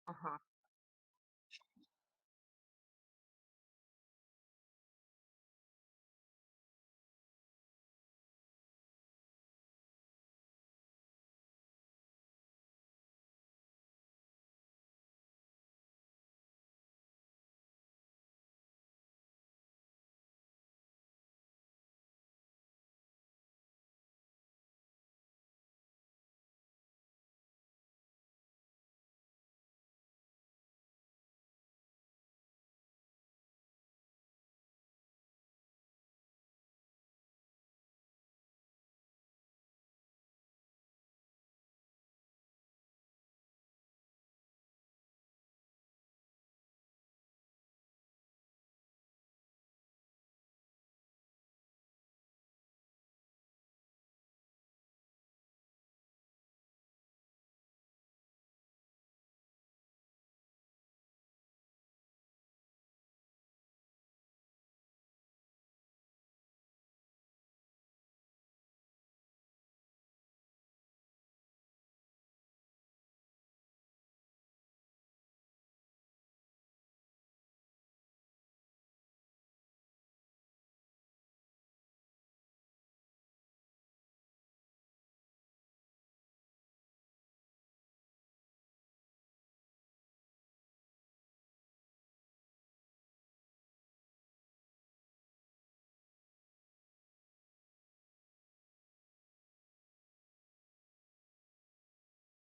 Uh-huh.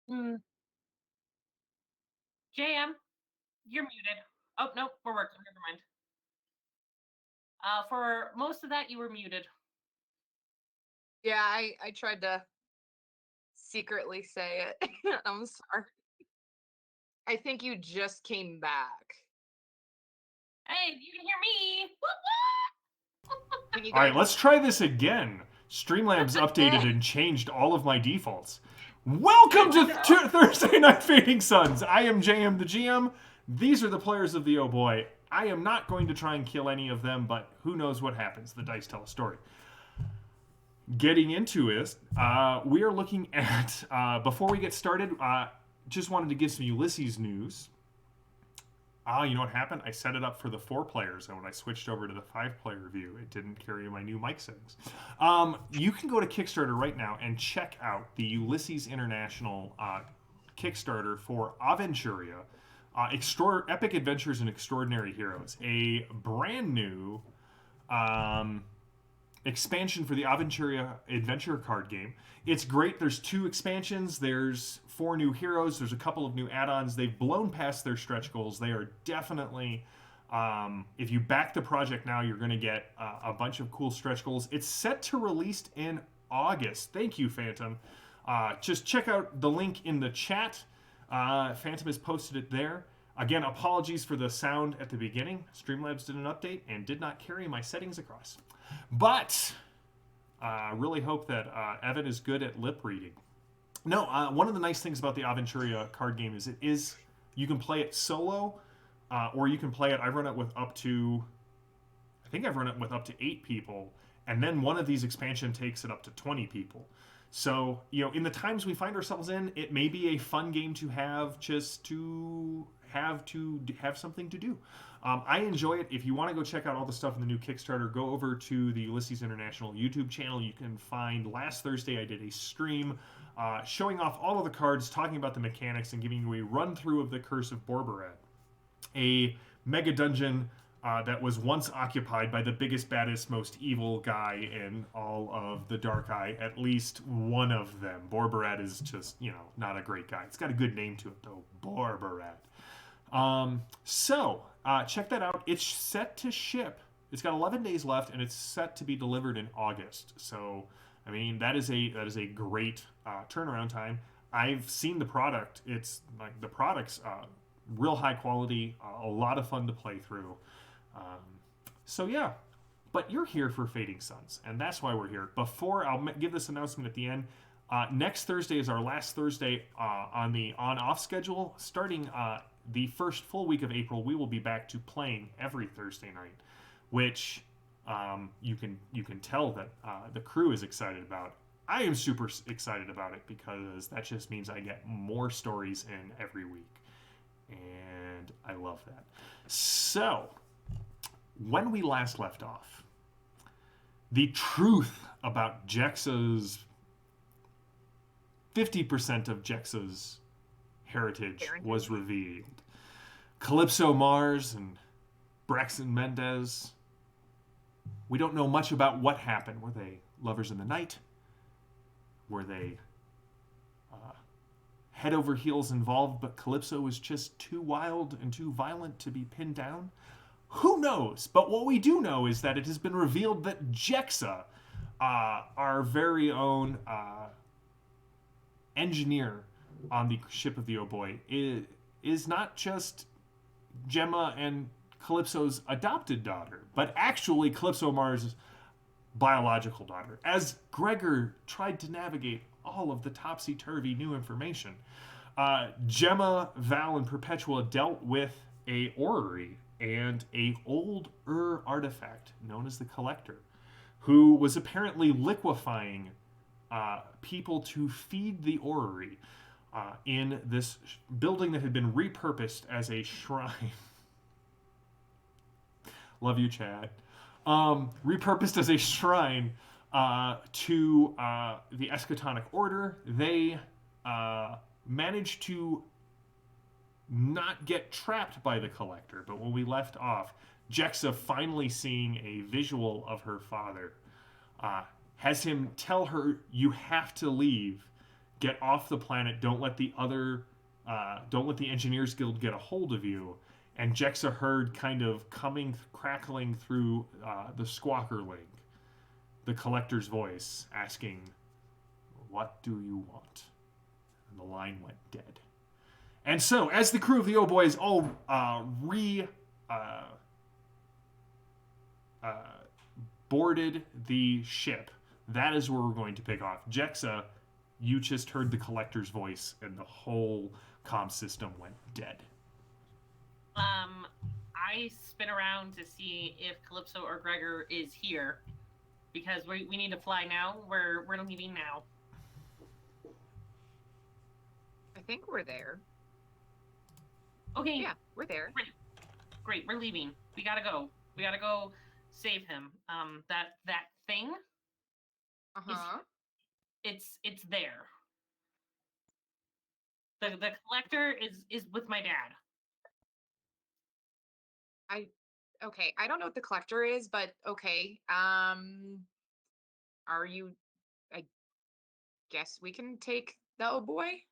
Mm, JM, you're muted. Oh, nope, we're working. Never mind. For most of that, you were muted. Yeah, I tried to secretly say it. I'm sorry. I think you just came back. Hey, you can hear me. Can you All guys? right, let's try this again. Streamlabs updated and changed all of my defaults. Welcome to Thursday Night Fading Suns. I am JM the GM. These are the players of the Oh Boy. I am not going to try and kill any of them, but who knows what happens. The dice tell a story. Getting into it, we are looking at, before we get started, just wanted to give some Ulisses news. You know what happened? I set it up for the 4 players, and when I switched over to the 5-player view, it didn't carry my new mic settings. You can go to Kickstarter right now and check out the Ulisses International Kickstarter for Aventuria, Epic Adventures and Extraordinary Heroes, a brand new expansion for the Aventuria adventure card game. It's great. There's 2 expansions. There's 4 new heroes. There's a couple of new add-ons. They've blown past their stretch goals. They are definitely, if you back the project now, you're going to get a bunch of cool stretch goals. It's set to release in August. Thank you, Phantom. Just check out the link in the chat. Phantom has posted it there. Again, apologies for the sound at the beginning. Streamlabs did an update and did not carry my settings across. But I really hope that Evan is good at lip reading. No, one of the nice things about the Aventuria card game is you can play it solo, or you can play it. I've run it with up to, I think I've run it with up to 8 people, and then one of these expansion takes it up to 20 people. So, in the times we find ourselves in, it may be a fun game to have just to have something to do. I enjoy it. If you want to go check out all the stuff in the new Kickstarter, go over to the Ulysses International YouTube channel. You can find last Thursday I did a stream showing off all of the cards, talking about the mechanics, and giving you a run through of the Curse of Borbarat, a mega dungeon that was once occupied by the biggest, baddest, most evil guy in all of the Dark Eye. At least one of them. Borbarat is just, not a great guy. It's got a good name to it, though. Borbarat. Check that out. It's set to ship. It's got 11 days left, and it's set to be delivered in August. So, I mean, that is a great turnaround time. I've seen the product. It's like the product's real high quality, a lot of fun to play through. Yeah. But you're here for Fading Suns, and that's why we're here. Before I'll give this announcement at the end. Next Thursday is our last Thursday on the on-off schedule. Starting the first full week of April, we will be back to playing every Thursday night, which you can tell that the crew is excited about. I am super excited about it because that just means I get more stories in every week, and I love that. So, when we last left off, the truth about Jexa's 50% of Jexa's heritage was revealed. Calypso Mars and Braxton Mendez. We don't know much about what happened. Were they lovers in the night? Were they head over heels involved, but Calypso was just too wild and too violent to be pinned down? Who knows? But what we do know is that it has been revealed that Jexa, our very own engineer on the ship of the Oh Boy, is not just Gemma and Calypso's adopted daughter, but actually Calypso Mars' biological daughter. As Gregor tried to navigate all of the topsy-turvy new information, Gemma, Val, and Perpetua dealt with a orrery and a old artifact known as the Collector, who was apparently liquefying people to feed the orrery in this building that had been repurposed as a shrine. Love you, Chad. Repurposed as a shrine to the Eschatonic Order. They managed to not get trapped by the Collector, but when we left off, Jexa, finally seeing a visual of her father, has him tell her, "You have to leave. Get off the planet. Don't let the Engineers Guild get a hold of you." And Jexa heard kind of crackling through the squawker link, the Collector's voice asking, "What do you want?" And the line went dead. And so, as the crew of the Oh Boys all boarded the ship, that is where we're going to pick off. Jexa, you just heard the Collector's voice, and the whole comm system went dead. I spin around to see if Calypso or Gregor is here, because we need to fly now. We're leaving now. I think we're there. Okay. Yeah, we're there. Great. We're leaving. We gotta go. We gotta go save him. That thing. It's there. The Collector is with my dad. Okay, I don't know what the Collector is, but okay. Are you? I guess we can take the Oh Boy.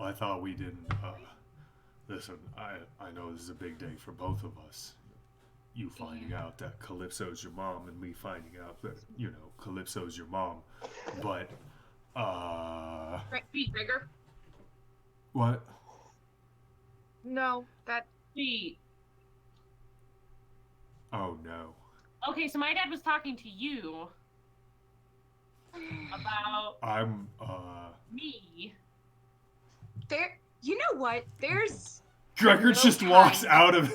I thought we didn't. Listen, I know this is a big day for both of us. You finding out that Calypso's your mom, and me finding out that, Calypso's your mom. But, Right, Gregor. What? No, that... Oh, no. Okay, so my dad was talking to you about... me. There... You know what? There's... Gregor just walks out of...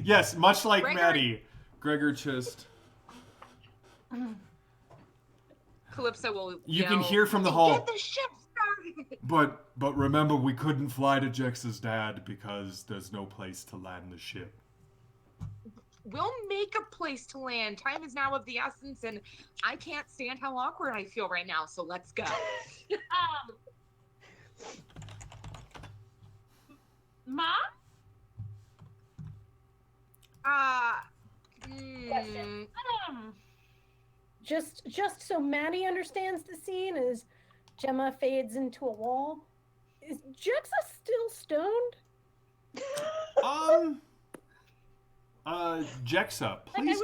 Yes, much like Maddie. Gregor just... Calypso will You can hear from the hall. Get the ship started! But remember, we couldn't fly to Jexa's dad because there's no place to land the ship. We'll make a place to land. Time is now of the essence, and I can't stand how awkward I feel right now, so let's go. Mom? Just so Maddie understands the scene, as Gemma fades into a wall, is Jexa still stoned? Jexa, please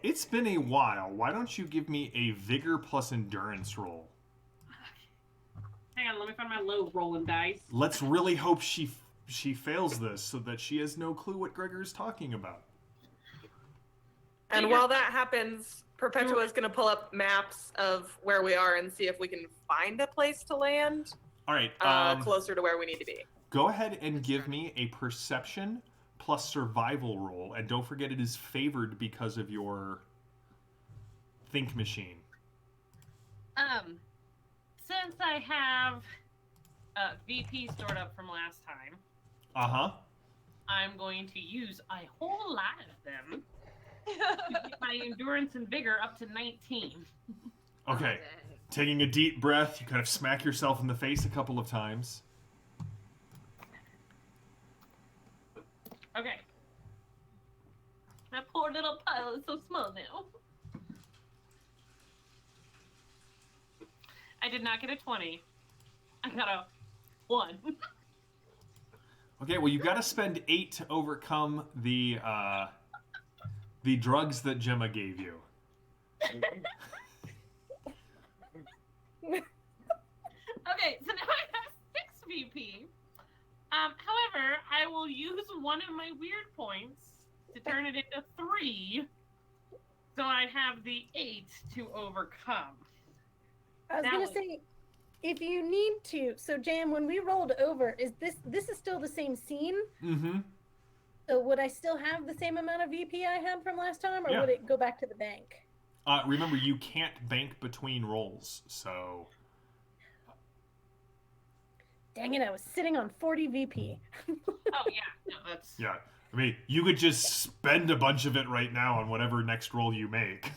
It's been a while. Why don't you give me a vigor plus endurance roll? Hang on, let me find my low rolling dice. Let's really hope she fails this so that she has no clue what Gregor's talking about. And while that happens, Perpetua is going to pull up maps of where we are and see if we can find a place to land. All right. closer to where we need to be. Go ahead and give me a perception plus survival roll, and don't forget it is favored because of your think machine. Since I have VP stored up from last time, I'm going to use a whole lot of them to get my endurance and vigor up to 19. Okay. Taking a deep breath, you kind of smack yourself in the face a couple of times. Okay. My poor little pile is so small now. I did not get a 20. I got a 1. Okay, well, you've got to spend 8 to overcome the drugs that Gemma gave you. Okay, so now I have 6 VP. However, I will use one of my weird points to turn it into 3, so I have the 8 to overcome. I was going to say, if you need to, so Jam, when we rolled over, is this is still the same scene? Mm-hmm. So would I still have the same amount of VP I had from last time, or would it go back to the bank? Remember, you can't bank between rolls, so... Dang it, I was sitting on 40 VP. Oh, yeah. No, that's... Yeah. I mean, you could just spend a bunch of it right now on whatever next roll you make.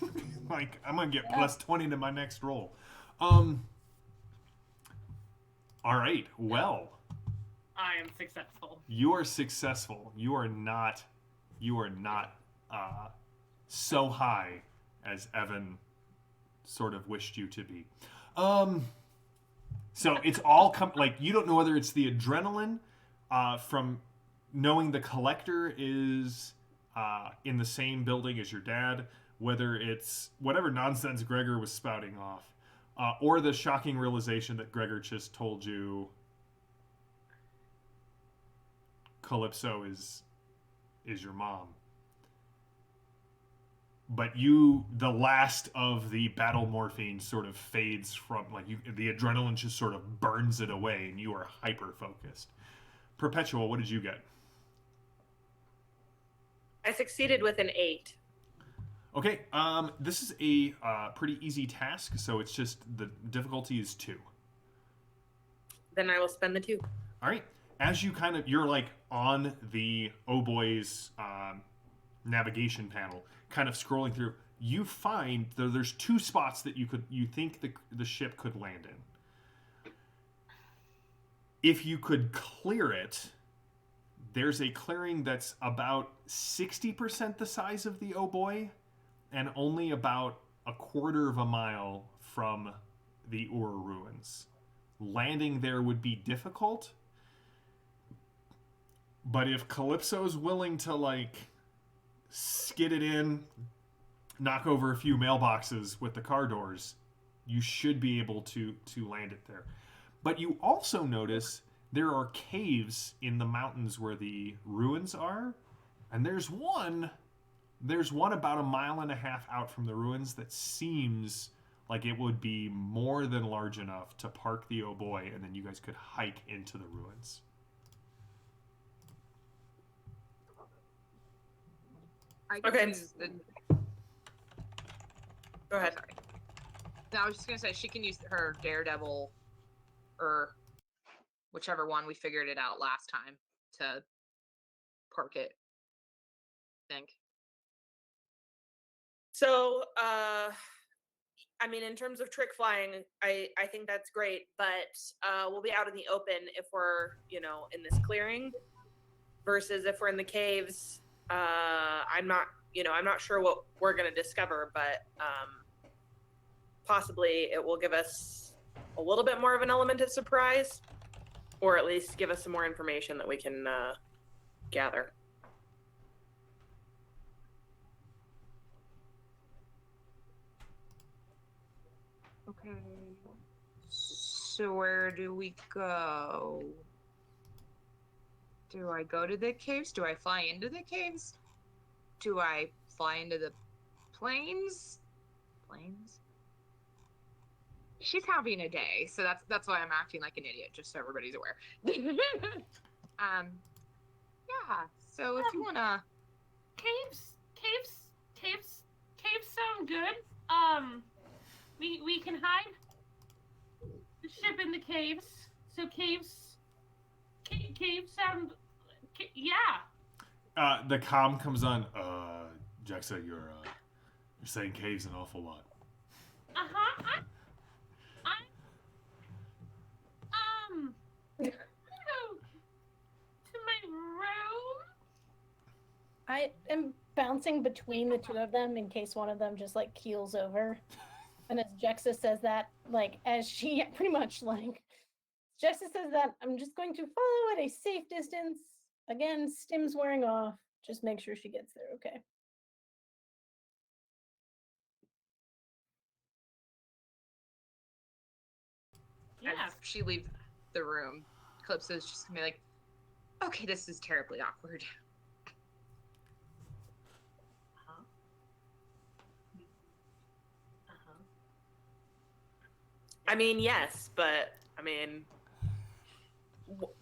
Like, I'm going to get plus 20 to my next roll. All right, well. I am successful. You are successful. You are not so high as Evan sort of wished you to be. So it's all like, you don't know whether it's the adrenaline from knowing the collector is in the same building as your dad, whether it's whatever nonsense Gregor was spouting off, or the shocking realization that Gregor just told you Calypso is your mom. But the last of the battle morphine sort of fades from, like, the adrenaline just sort of burns it away, and you are hyper focused. Perpetual, what did you get? I succeeded with an 8. Okay, this is a pretty easy task, so it's just the difficulty is 2. Then I will spend the 2. All right, as you're like on the Boy's navigation panel, kind of scrolling through, you find there's 2 spots that you think the ship could land in. If you could clear it, there's a clearing that's about 60% the size of the Boy, and only about a quarter of a mile from the Ur ruins. Landing there would be difficult, but if Calypso's willing to, like, skid it in, knock over a few mailboxes with the car doors, you should be able to land it there. But you also notice there are caves in the mountains where the ruins are, and there's one about 1.5 miles out from the ruins that seems like it would be more than large enough to park the Boy, and then you guys could hike into the ruins. Okay. Go ahead. Sorry. No, I was just gonna say she can use her Daredevil, or whichever one we figured it out last time, to park it. I think. So, I mean, in terms of trick flying, I think that's great, but we'll be out in the open if we're, in this clearing, versus if we're in the caves. I'm not sure what we're going to discover, but possibly it will give us a little bit more of an element of surprise, or at least give us some more information that we can gather. Okay. So where do we go? Do I go to the caves? Do I fly into the caves? Do I fly into the plains? Plains? she's having a day, so that's why I'm acting like an idiot, just so everybody's aware. Yeah. So if you wanna, Caves sound good. We can hide the ship in the caves. So caves sound. Yeah. The comm comes on. Jexa, you're saying caves an awful lot. I go to my room. I am bouncing between the two of them in case one of them just like keels over. And as Jexa says that, like as she pretty much like Jexa says that, I'm just going to follow at a safe distance. Again, stim's wearing off. Just make sure she gets there, okay? Yeah. as she leaves the room, Calypso's just gonna be like, okay, this is terribly awkward. I mean, yes, but I mean,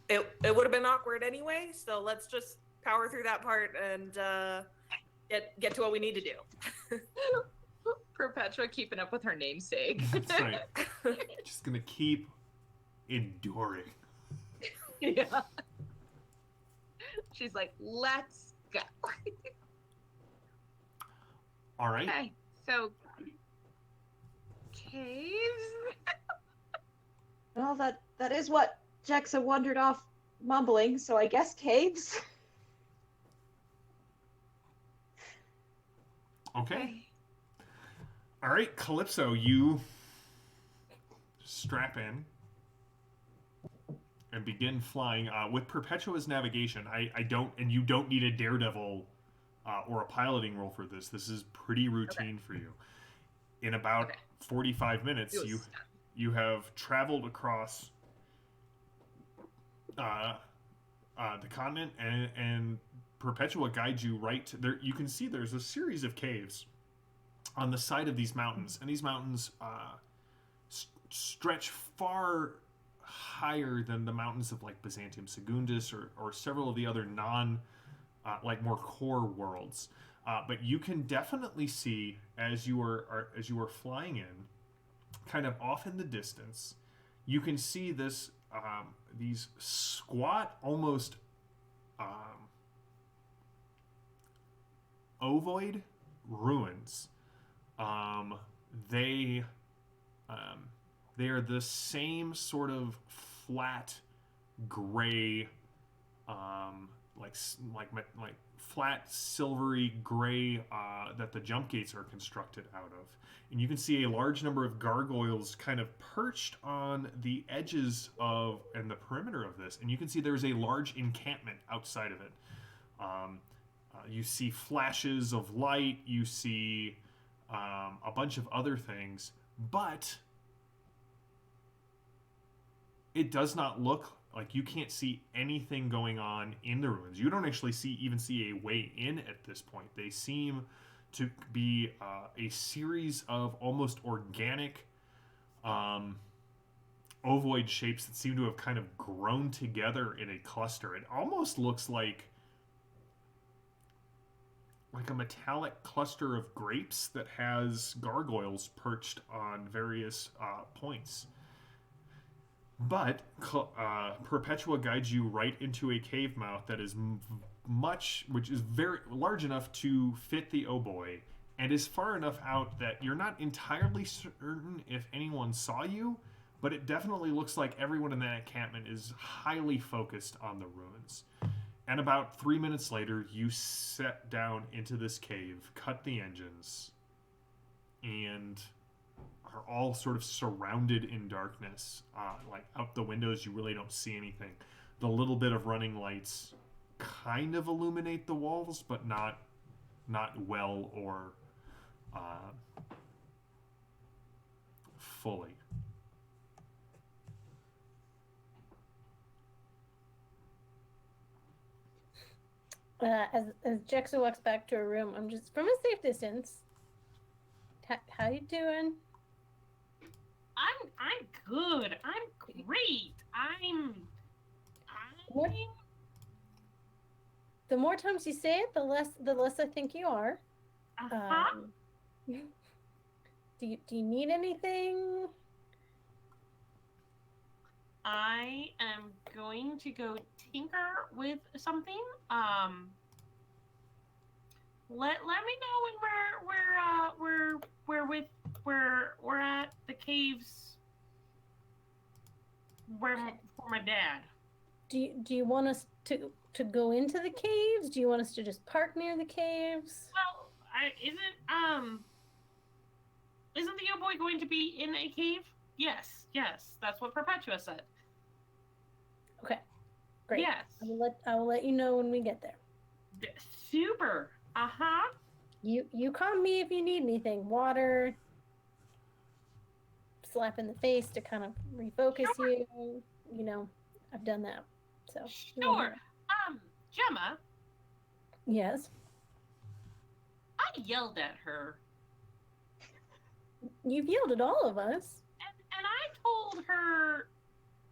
it would have been awkward anyway. So let's just power through that part and get to what we need to do. Perpetua keeping up with her namesake. That's right. Just gonna keep enduring. Yeah. She's like, let's go. All right. Okay, so caves. Well, that is what Jexa wandered off mumbling, so I guess caves. Okay. All right, Calypso, you strap in and begin flying with Perpetua's navigation. I don't, and you don't need a daredevil or a piloting roll for this. This is pretty routine for you. In about 45 minutes, you have traveled across the continent, and Perpetua guides you right to there. You can see there's a series of caves on the side of these mountains, and these mountains stretch far higher than the mountains of like Byzantium Secundus or several of the other like more core worlds. But you can definitely see as you are flying in, kind of off in the distance, you can see this these squat, almost ovoid ruins. They are the same sort of flat gray, like flat silvery gray that the jump gates are constructed out of. And you can see a large number of gargoyles kind of perched on the edges of and the perimeter of this. And you can see there's a large encampment outside of it. You see flashes of light. You see a bunch of other things, but it does not look like you can't see anything going on in the ruins. You don't actually even see a way in at this point. They seem to be a series of almost organic ovoid shapes that seem to have kind of grown together in a cluster. It almost looks like a metallic cluster of grapes that has gargoyles perched on various points. But Perpetua guides you right into a cave mouth that is which is very large enough to fit the oboe, and is far enough out that you're not entirely certain if anyone saw you, but it definitely looks like everyone in that encampment is highly focused on the ruins. And about 3 minutes later, you set down into this cave, cut the engines, and are all sort of surrounded in darkness. Like out the windows, you really don't see anything. The little bit of running lights kind of illuminate the walls, but not well or fully. As Jexa walks back to her room, I'm just from a safe distance. How you doing? I'm good. I'm great. What? The more times you say it, the less I think you are. Uh-huh. Do you need anything? I am going to go tinker with something. Let me know when we're at the caves for my dad. Do you want us to go into the caves? Do you want us to just park near the caves? Well, isn't the boy going to be in a cave? Yes, that's what Perpetua said. Okay, great. Yes. I will let you know when we get there. Super. Uh-huh. You call me if you need anything. Water, slap in the face to kind of refocus you. You know, I've done that. So sure. Gemma. Yes. I yelled at her. You've yelled at all of us. And I told her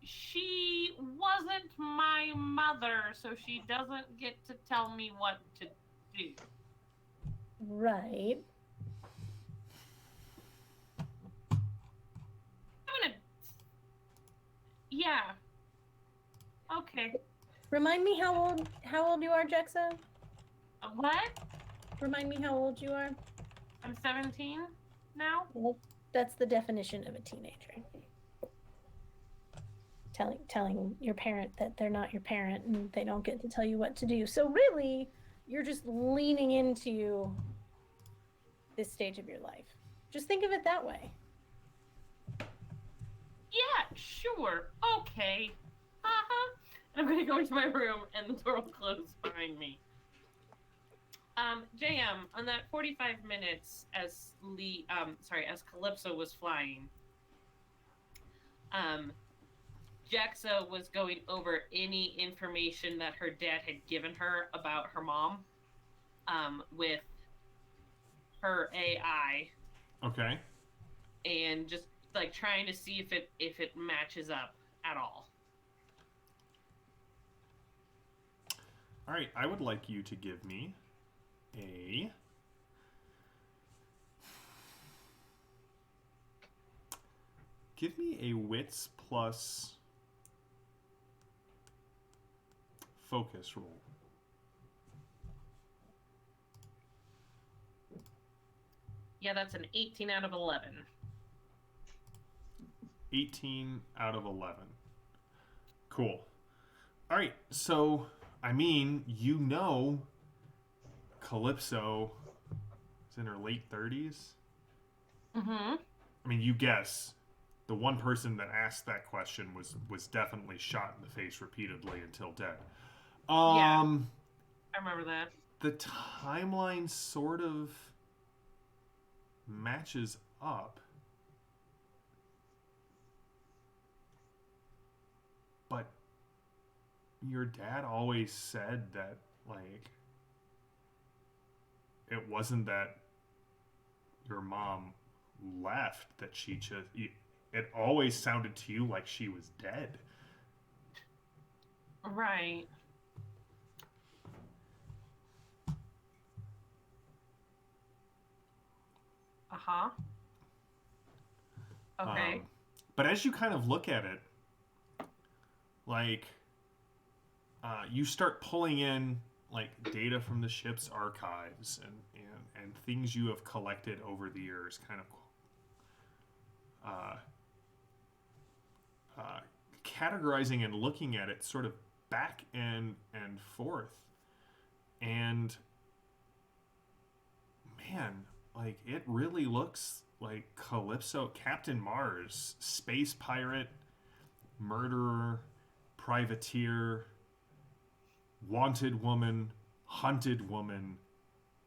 she wasn't my mother, so she doesn't get to tell me what to do. Right. Yeah. Okay. Remind me how old you are, Jexa? What? Remind me how old you are. I'm 17 now. Well, that's the definition of a teenager. Telling your parent that they're not your parent and they don't get to tell you what to do. So really, you're just leaning into this stage of your life. Just think of it that way. Yeah, sure. Okay. Uh-huh. I'm going to go into my room and the door will close behind me. JM, on that 45 minutes as as Calypso was flying, Jexa was going over any information that her dad had given her about her mom, with her AI. Okay. And just like trying to see if it matches up at all. All right, I would like you to give me a wits plus focus roll. Yeah, that's an 18 out of 11. 18 out of 11. Cool. All right, so, I mean, Calypso is in her late 30s. Mm-hmm. I mean, you guess. The one person that asked that question was definitely shot in the face repeatedly until dead. Yeah, I remember that. The timeline sort of matches up. But your dad always said that, like, it wasn't that your mom left, that she just... It always sounded to you like she was dead. Right. Uh-huh. Okay. But as you kind of look at it, like, you start pulling in, like, data from the ship's archives and things you have collected over the years, kind of categorizing and looking at it sort of back and forth. And, man, like, it really looks like Calypso, Captain Mars, space pirate, murderer, privateer, wanted woman, hunted woman,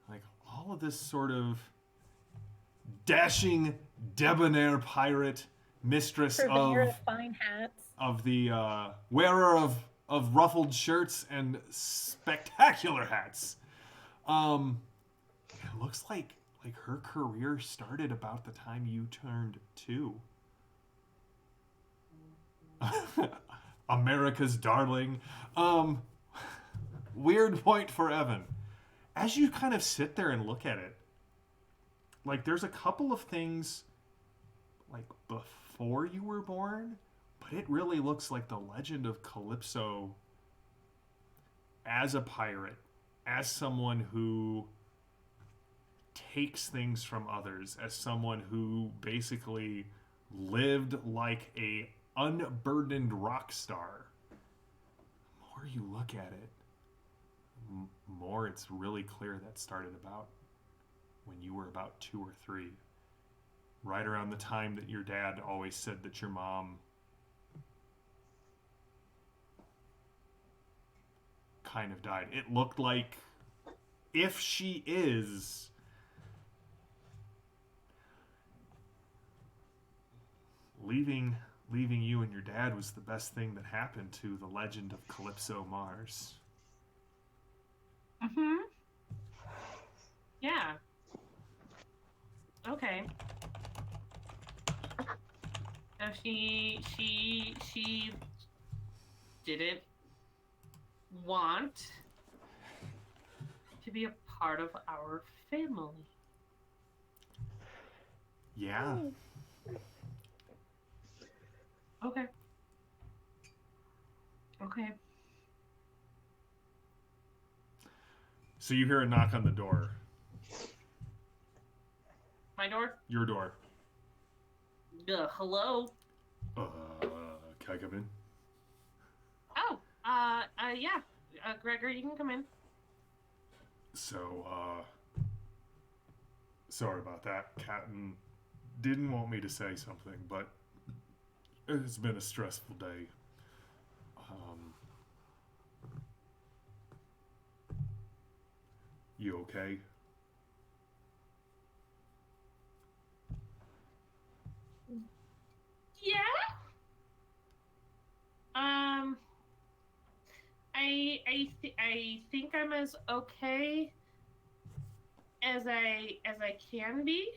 like all of this sort of dashing, debonair pirate, mistress Purveyor of fine hats, of the wearer of ruffled shirts and spectacular hats. It looks like her career started about the time you turned 2. America's darling. Weird point for Evan. As you kind of sit there and look at it, like there's a couple of things like before you were born, but it really looks like the legend of Calypso as a pirate, as someone who takes things from others, as someone who basically lived like a unburdened rock star. The more you look at it, more it's really clear that started about when you were about 2 or 3. Right around the time that your dad always said that your mom kind of died. It looked like if she is leaving you and your dad was the best thing that happened to the legend of Calypso Mars. Mm-hmm. Yeah. Okay. So she didn't want to be a part of our family. Yeah. Okay. Okay. So you hear a knock on the door. My door? Your door. Hello? Can I come in? Oh, yeah. Gregor, you can come in. So, sorry about that. Captain didn't want me to say something, but it's been a stressful day. You okay? Yeah? I think I'm as okay as I can be.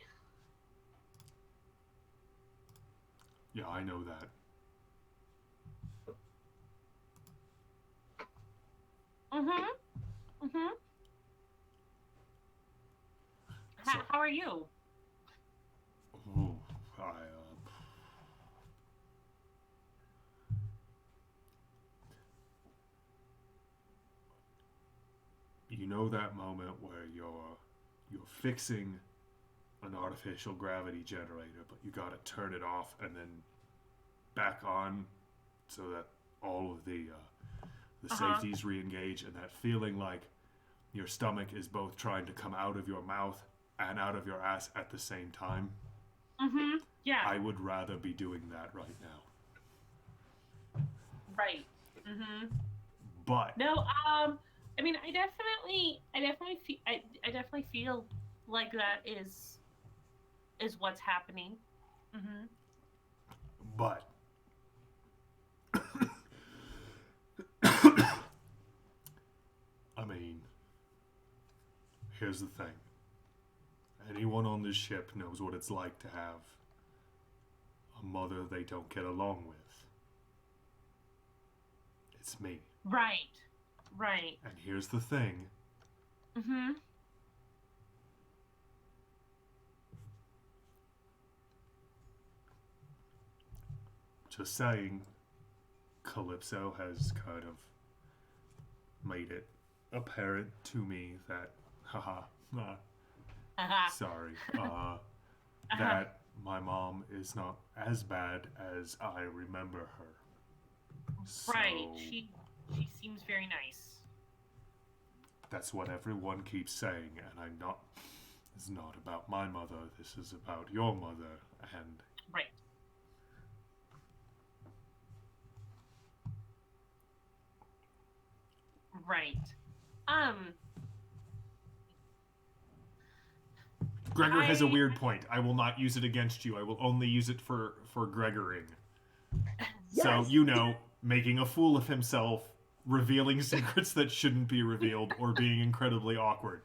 Yeah, I know that. Mm-hmm. Mm-hmm. So- How are you? Oh, you know that moment where you're fixing an artificial gravity generator, but you gotta turn it off and then back on so that all of the safeties re-engage, and that feeling like your stomach is both trying to come out of your mouth and out of your ass at the same time. Mm-hmm. Yeah. I would rather be doing that right now. Right. Mm-hmm. But No, I mean, I definitely feel like that is what's happening. Mm-hmm. But I mean, here's the thing. Anyone on this ship knows what it's like to have a mother they don't get along with. It's me. Right. Right. And here's the thing. Mm-hmm. Just saying, Calypso has kind of made it apparent to me that, sorry, that my mom is not as bad as I remember her. So Right. She seems very nice. that's what everyone keeps saying, and I'm not. It's not about my mother. This is about your mother, and Right. Right. Gregor has a weird point. I will not use it against you. I will only use it for Gregoring. So, Yes. you know, making a fool of himself, revealing secrets that shouldn't be revealed, or being incredibly awkward.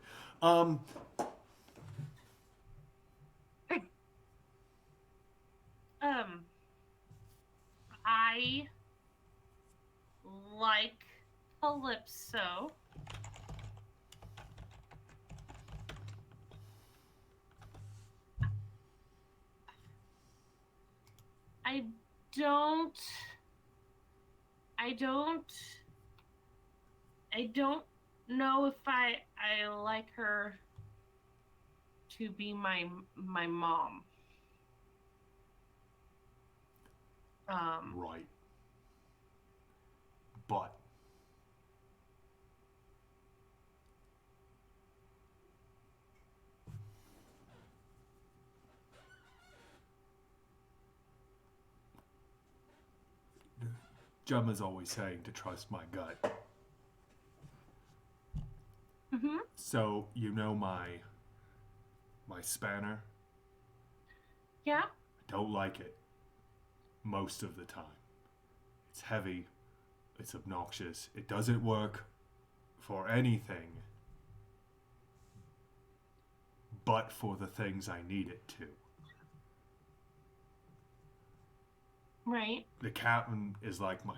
I like Calypso. I don't I don't I don't know if I like her to be my mom. Right. But Gemma's always saying to trust my gut. Mm-hmm. So you know my spanner? Yeah. I don't like it most of the time. It's heavy. It's obnoxious. It doesn't work for anything but for the things I need it to. Right. The captain is like my...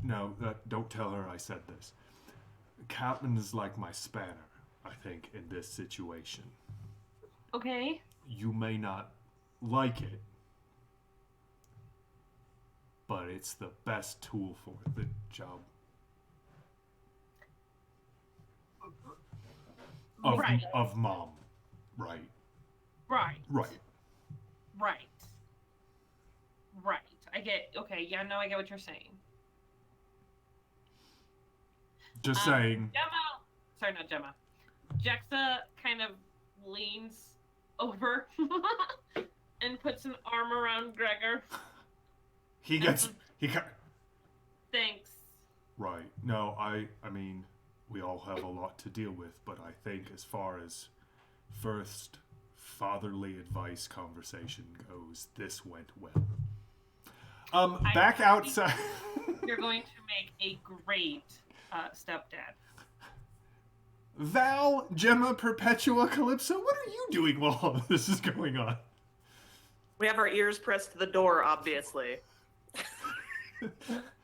No, don't tell her I said this. The captain is like my spanner, I think, in this situation. Okay. You may not like it, but it's the best tool for the job. Right. Of mom. Right. Right. Right. Right. Right. I get. Okay. Yeah. No, I get what you're saying. Just saying. Gemma. Sorry, not Gemma. Jexa kind of leans over and puts an arm around Gregor. He got. Thanks. Right. No, I mean, we all have a lot to deal with, but I think as far as first fatherly advice conversation goes, this went well. Back outside. You're going to make a great stepdad. Val, Gemma, Perpetua, Calypso, what are you doing while all of this is going on? We have our ears pressed to the door, obviously.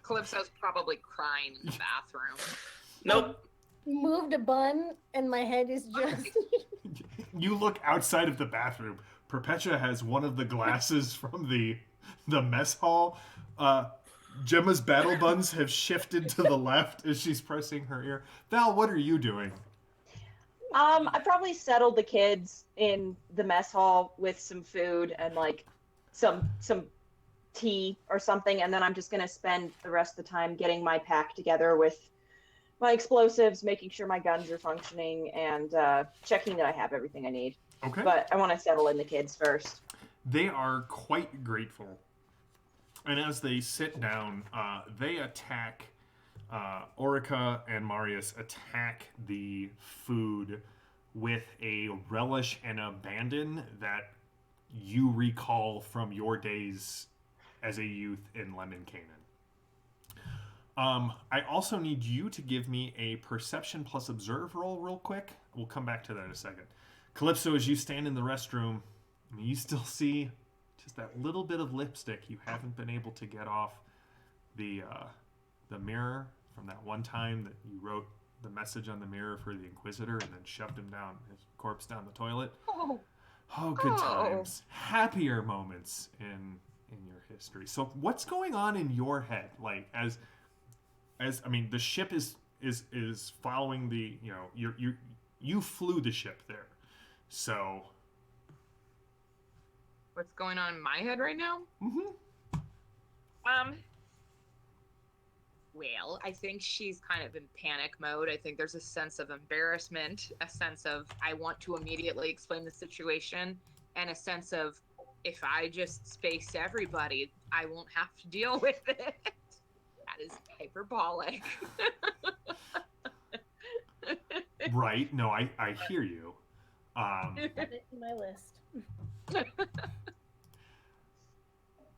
Calypso's probably crying in the bathroom. Nope. Moved a bun, and my head is just. You look outside of the bathroom. Perpetua has one of the glasses from the mess hall. Gemma's battle buns have shifted to the left as she's pressing her ear. Val, what are you doing? I probably settled the kids in the mess hall with some food and like some tea or something, and then I'm just gonna spend the rest of the time getting my pack together with my explosives, making sure my guns are functioning, and checking that I have everything I need. Okay. But I want to settle in the kids first. They are quite grateful. And as they sit down, they attack, Orica and Marius attack the food with a relish and abandon that you recall from your days as a youth in Lemon Canaan. I also need you to give me a perception plus observe roll real quick. We'll come back to that in a second. Calypso, as you stand in the restroom, you still see just that little bit of lipstick you haven't been able to get off the mirror from that one time that you wrote the message on the mirror for the Inquisitor and then shoved his corpse down the toilet. Oh, Good times. Happier moments in your history. So what's going on in your head? Like as I mean, the ship is following the, you flew the ship there. So what's going on in my head right now? Mm-hmm. Well, I think she's kind of in panic mode. I think there's a sense of embarrassment, a sense of I want to immediately explain the situation, and a sense of if I just space everybody, I won't have to deal with it. That is hyperbolic. Right. No, I hear you. Put it in my list.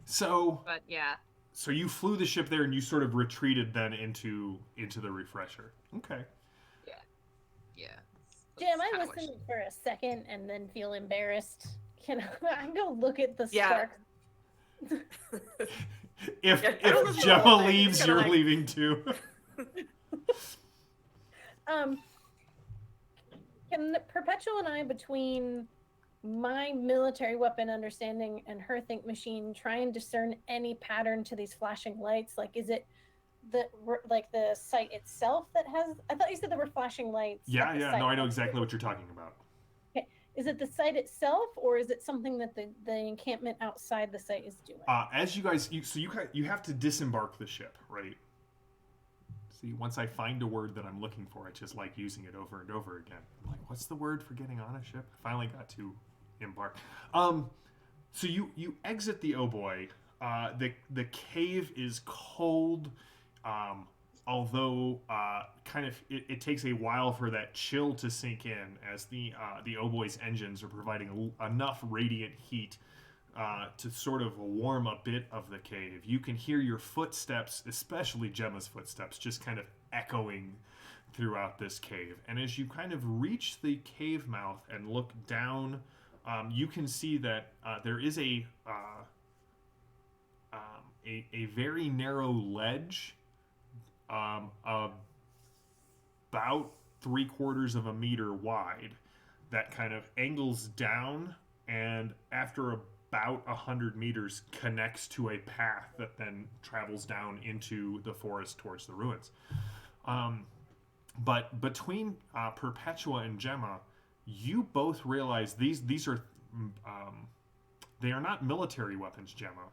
So. But yeah. So you flew the ship there and you sort of retreated then into the refresher. Okay. Yeah. Yeah. Jim, I listen for a second and then feel embarrassed. Can I go look at the Yeah. spark? If Yeah, I don't if know Gemma the whole thing, leaves, just you're kinda like- leaving too. Can Perpetual and I, between my military weapon understanding and her think machine, try and discern any pattern to these flashing lights? Like, is it the site itself that has? I thought you said there were flashing lights. Yeah, at the yeah. site. No, I know exactly what you're talking about. Okay. Is it the site itself, or is it something that the encampment outside the site is doing? As you guys, you have to disembark the ship, right? See, once I find a word that I'm looking for, I just like using it over and over again. I'm like, what's the word for getting on a ship? I finally got to embark. So you exit the Oh Boy. The cave is cold, although kind of it takes a while for that chill to sink in as the Oh Boy's engines are providing enough radiant heat to sort of warm a bit of the cave. You can hear your footsteps, especially Gemma's footsteps, just kind of echoing throughout this cave. And as you kind of reach the cave mouth and look down, you can see that there is a very narrow ledge, about 3/4 of a meter wide, that kind of angles down, and after about 100 meters connects to a path that then travels down into the forest towards the ruins. But between Perpetua and Gemma, you both realize these are they are not military weapons, Gemma.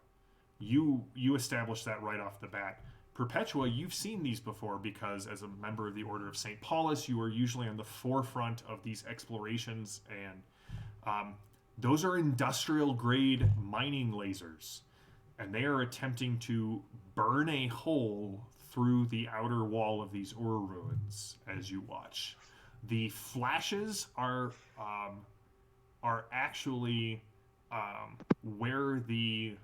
You established that right off the bat. Perpetua, you've seen these before because as a member of the Order of St. Paulus, you are usually on the forefront of these explorations, and those are industrial grade mining lasers, and they are attempting to burn a hole through the outer wall of these Ur ruins as you watch. The flashes are actually where they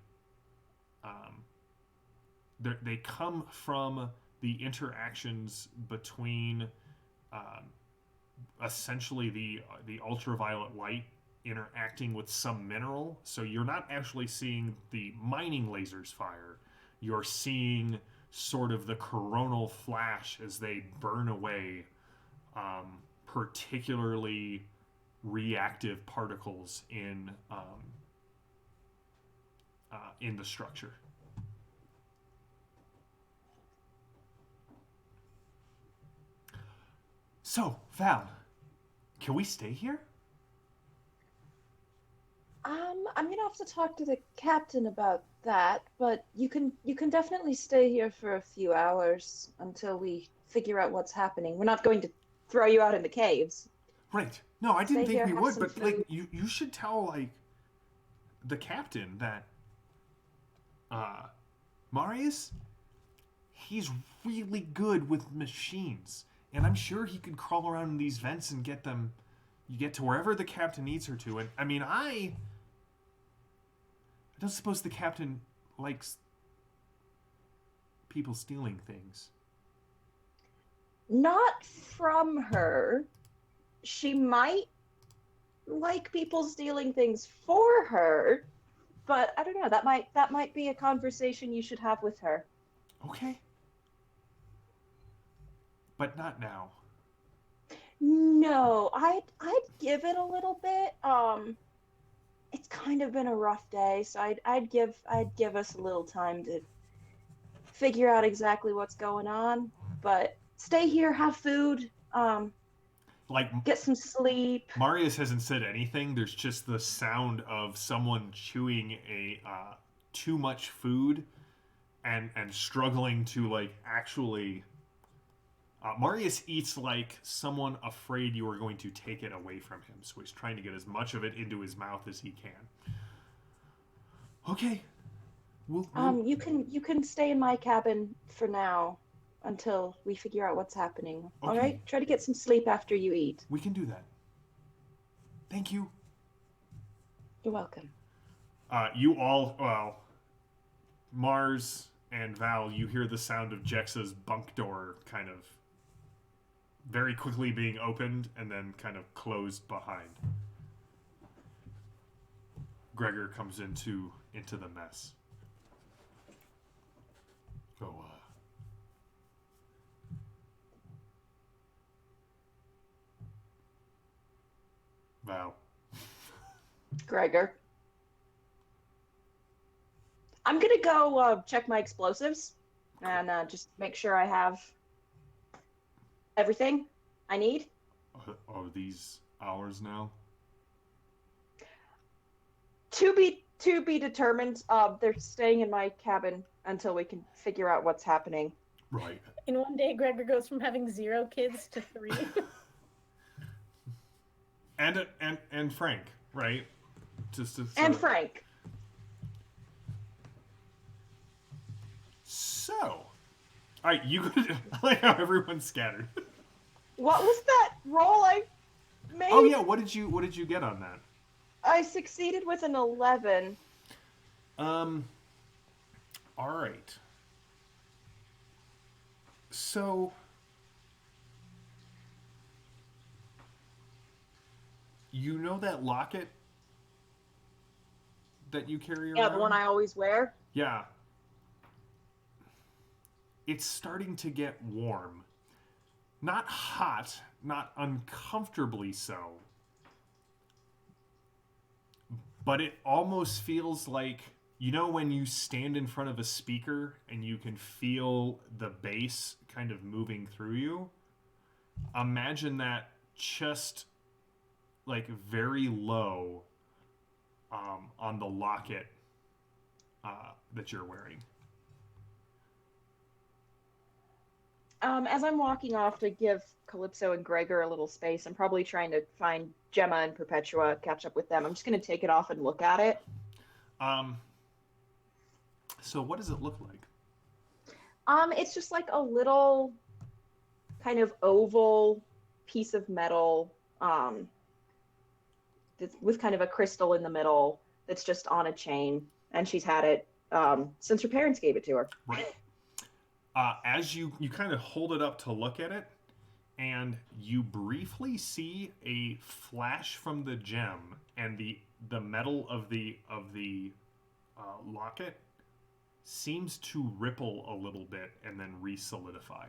come from the interactions between essentially the ultraviolet light interacting with some mineral. So you're not actually seeing the mining lasers fire. You're seeing sort of the coronal flash as they burn away particularly reactive particles in the structure. So, Val, can we stay here? I'm gonna have to talk to the captain about that, but you can definitely stay here for a few hours until we figure out what's happening. We're not going to throw you out in the caves. Right. No, I didn't Stay think here, we have would, some but like food. you should tell like the captain that Marius, he's really good with machines, and I'm sure he could crawl around in these vents and get them. You get to wherever the captain needs her to, and I mean, I don't suppose the captain likes people stealing things. Not from her. She might like people stealing things for her, but I don't know. That might be a conversation you should have with her. Okay. But not now. No, I'd give it a little bit. It's kind of been a rough day, so I'd give us a little time to figure out exactly what's going on. But stay here, have food, Like, get some sleep. Marius hasn't said anything. There's just the sound of someone chewing a too much food and struggling to like actually. Marius eats like someone afraid you are going to take it away from him, so he's trying to get as much of it into his mouth as he can. Okay. We'll... You can stay in my cabin for now until we figure out what's happening. Okay. All right? Try to get some sleep after you eat. We can do that. Thank you. You're welcome. You all, well, Mars and Val, you hear the sound of Jexa's bunk door kind of very quickly being opened and then kind of closed behind. Gregor comes into the mess. Go, Val. Gregor. I'm gonna go check my explosives and just make sure I have everything I need. Are these ours now? To be determined. They're staying in my cabin until we can figure out what's happening. Right. In one day, Gregor goes from having 0 kids to 3. and Frank, right? And Frank. So, all right, you go. I like how everyone's scattered. What was that roll I made? Oh yeah, what did you get on that? I succeeded with an 11. All right. So, you know that locket that you carry around? Yeah, the one I always wear. Yeah. It's starting to get warm. Not hot, not uncomfortably so. But it almost feels like, you know, when you stand in front of a speaker and you can feel the bass kind of moving through you? Imagine that just like very low on the locket that you're wearing. As I'm walking off to give Calypso and Gregor a little space, I'm probably trying to find Gemma and Perpetua, catch up with them. I'm just going to take it off and look at it. So what does it look like? It's just like a little kind of oval piece of metal with kind of a crystal in the middle that's just on a chain, and she's had it since her parents gave it to her. Right. As you kind of hold it up to look at it, and you briefly see a flash from the gem, and the metal of the locket seems to ripple a little bit and then re-solidify.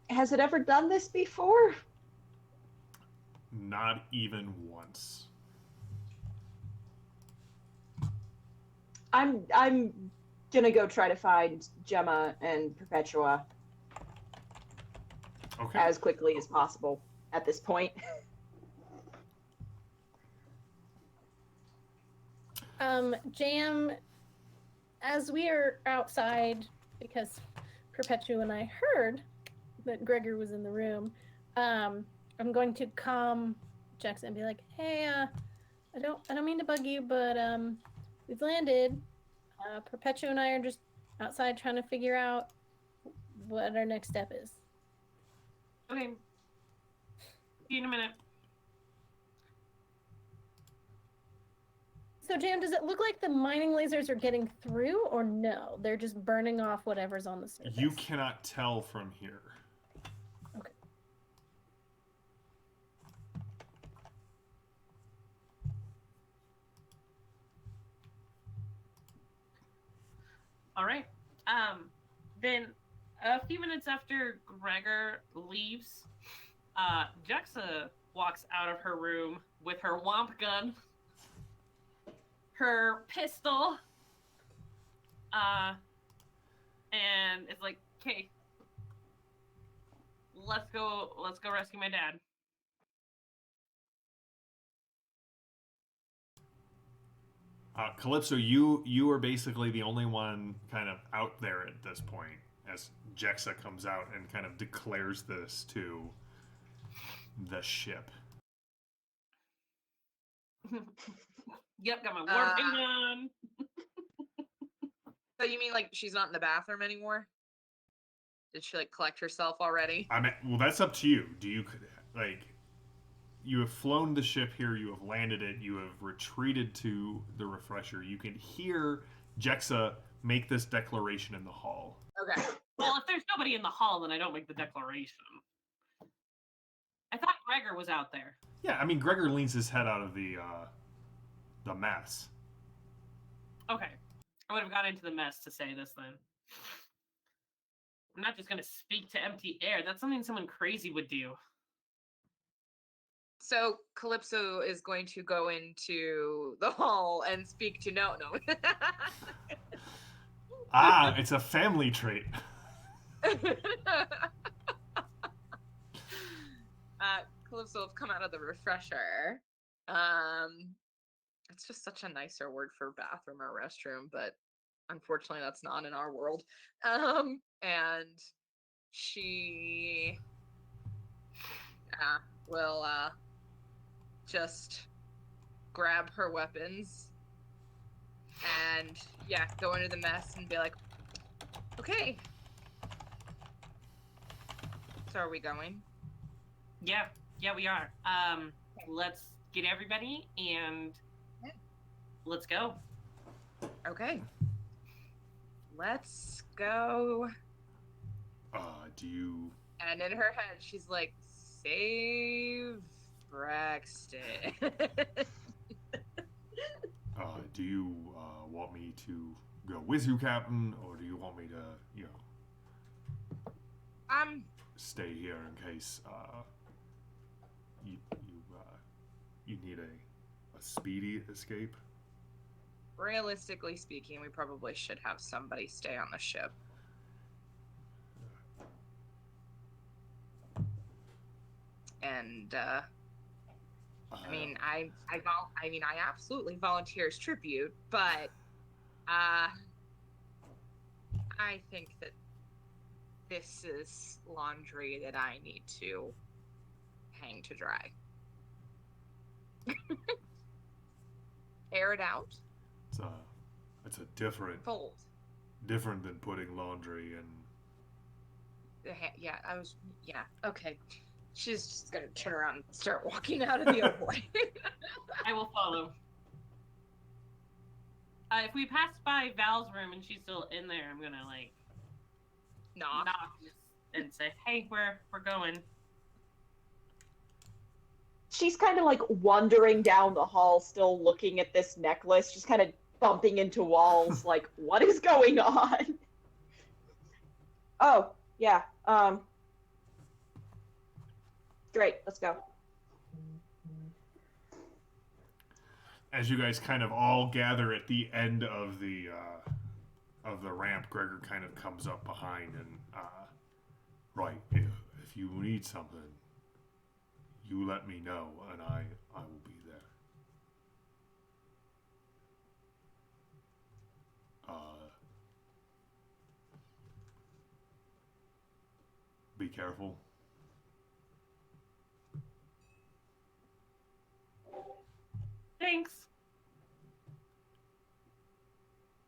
Has it ever done this before? Not even once. I'm gonna go try to find Gemma and Perpetua Okay. as quickly as possible at this point. Jam, as we are outside, because Perpetua and I heard that Gregor was in the room, I'm going to calm Jexa and be like, "Hey, I don't mean to bug you, but we've landed. Perpetua and I are just outside trying to figure out what our next step is." Okay. See you in a minute. So, Jam, does it look like the mining lasers are getting through, or no? They're just burning off whatever's on the surface? You cannot tell from here. Okay. All right. Then a few minutes after Gregor leaves, Jexa walks out of her room with her womp gun, her pistol, and it's like, "Okay, let's go rescue my dad." Calypso, you are basically the only one kind of out there at this point, as Jexa comes out and kind of declares this to the ship. Yep, got my warping gun. So you mean like she's not in the bathroom anymore? Did she like collect herself already? I mean, well, that's up to you. Do you like? You have flown the ship here. You have landed it. You have retreated to the refresher. You can hear Jexa make this declaration in the hall. Okay. Well, if there's nobody in the hall, then I don't make the declaration. I thought Gregor was out there. Yeah, I mean, Gregor leans his head out of the mess. Okay. would have gone into the mess to say this then. I'm not just going to speak to empty air. That's something someone crazy would do. So Calypso is going to go into the hall and speak to no. It's a family trait. Calypso will come out of the refresher. It's just such a nicer word for bathroom or restroom, but unfortunately that's not in our world. And she will just grab her weapons and go into the mess and be like, okay, so are we going? Yeah, we are. Let's get everybody and let's go. Okay, let's go. Do you... And in her head, she's like, save Braxton. Do you want me to go with you, Captain, or do you want me to, stay here in case you need a speedy escape? Realistically speaking, we probably should have somebody stay on the ship. And I mean, I absolutely volunteer as tribute, but I think that this is laundry that I need to hang to dry. Air it out. It's a different than putting laundry in. Okay. She's just gonna turn around and start walking out of the ovoid. I will follow. If we pass by Val's room and she's still in there, I'm gonna knock and say, "Hey, we're going." She's kind of wandering down the hall, still looking at this necklace, just kind of bumping into walls, like, what is going on? Oh, yeah. Great, let's go. As you guys kind of all gather at the end of the ramp, Gregor kind of comes up behind and right, if you need something, you let me know and I will be there. Be careful. Thanks.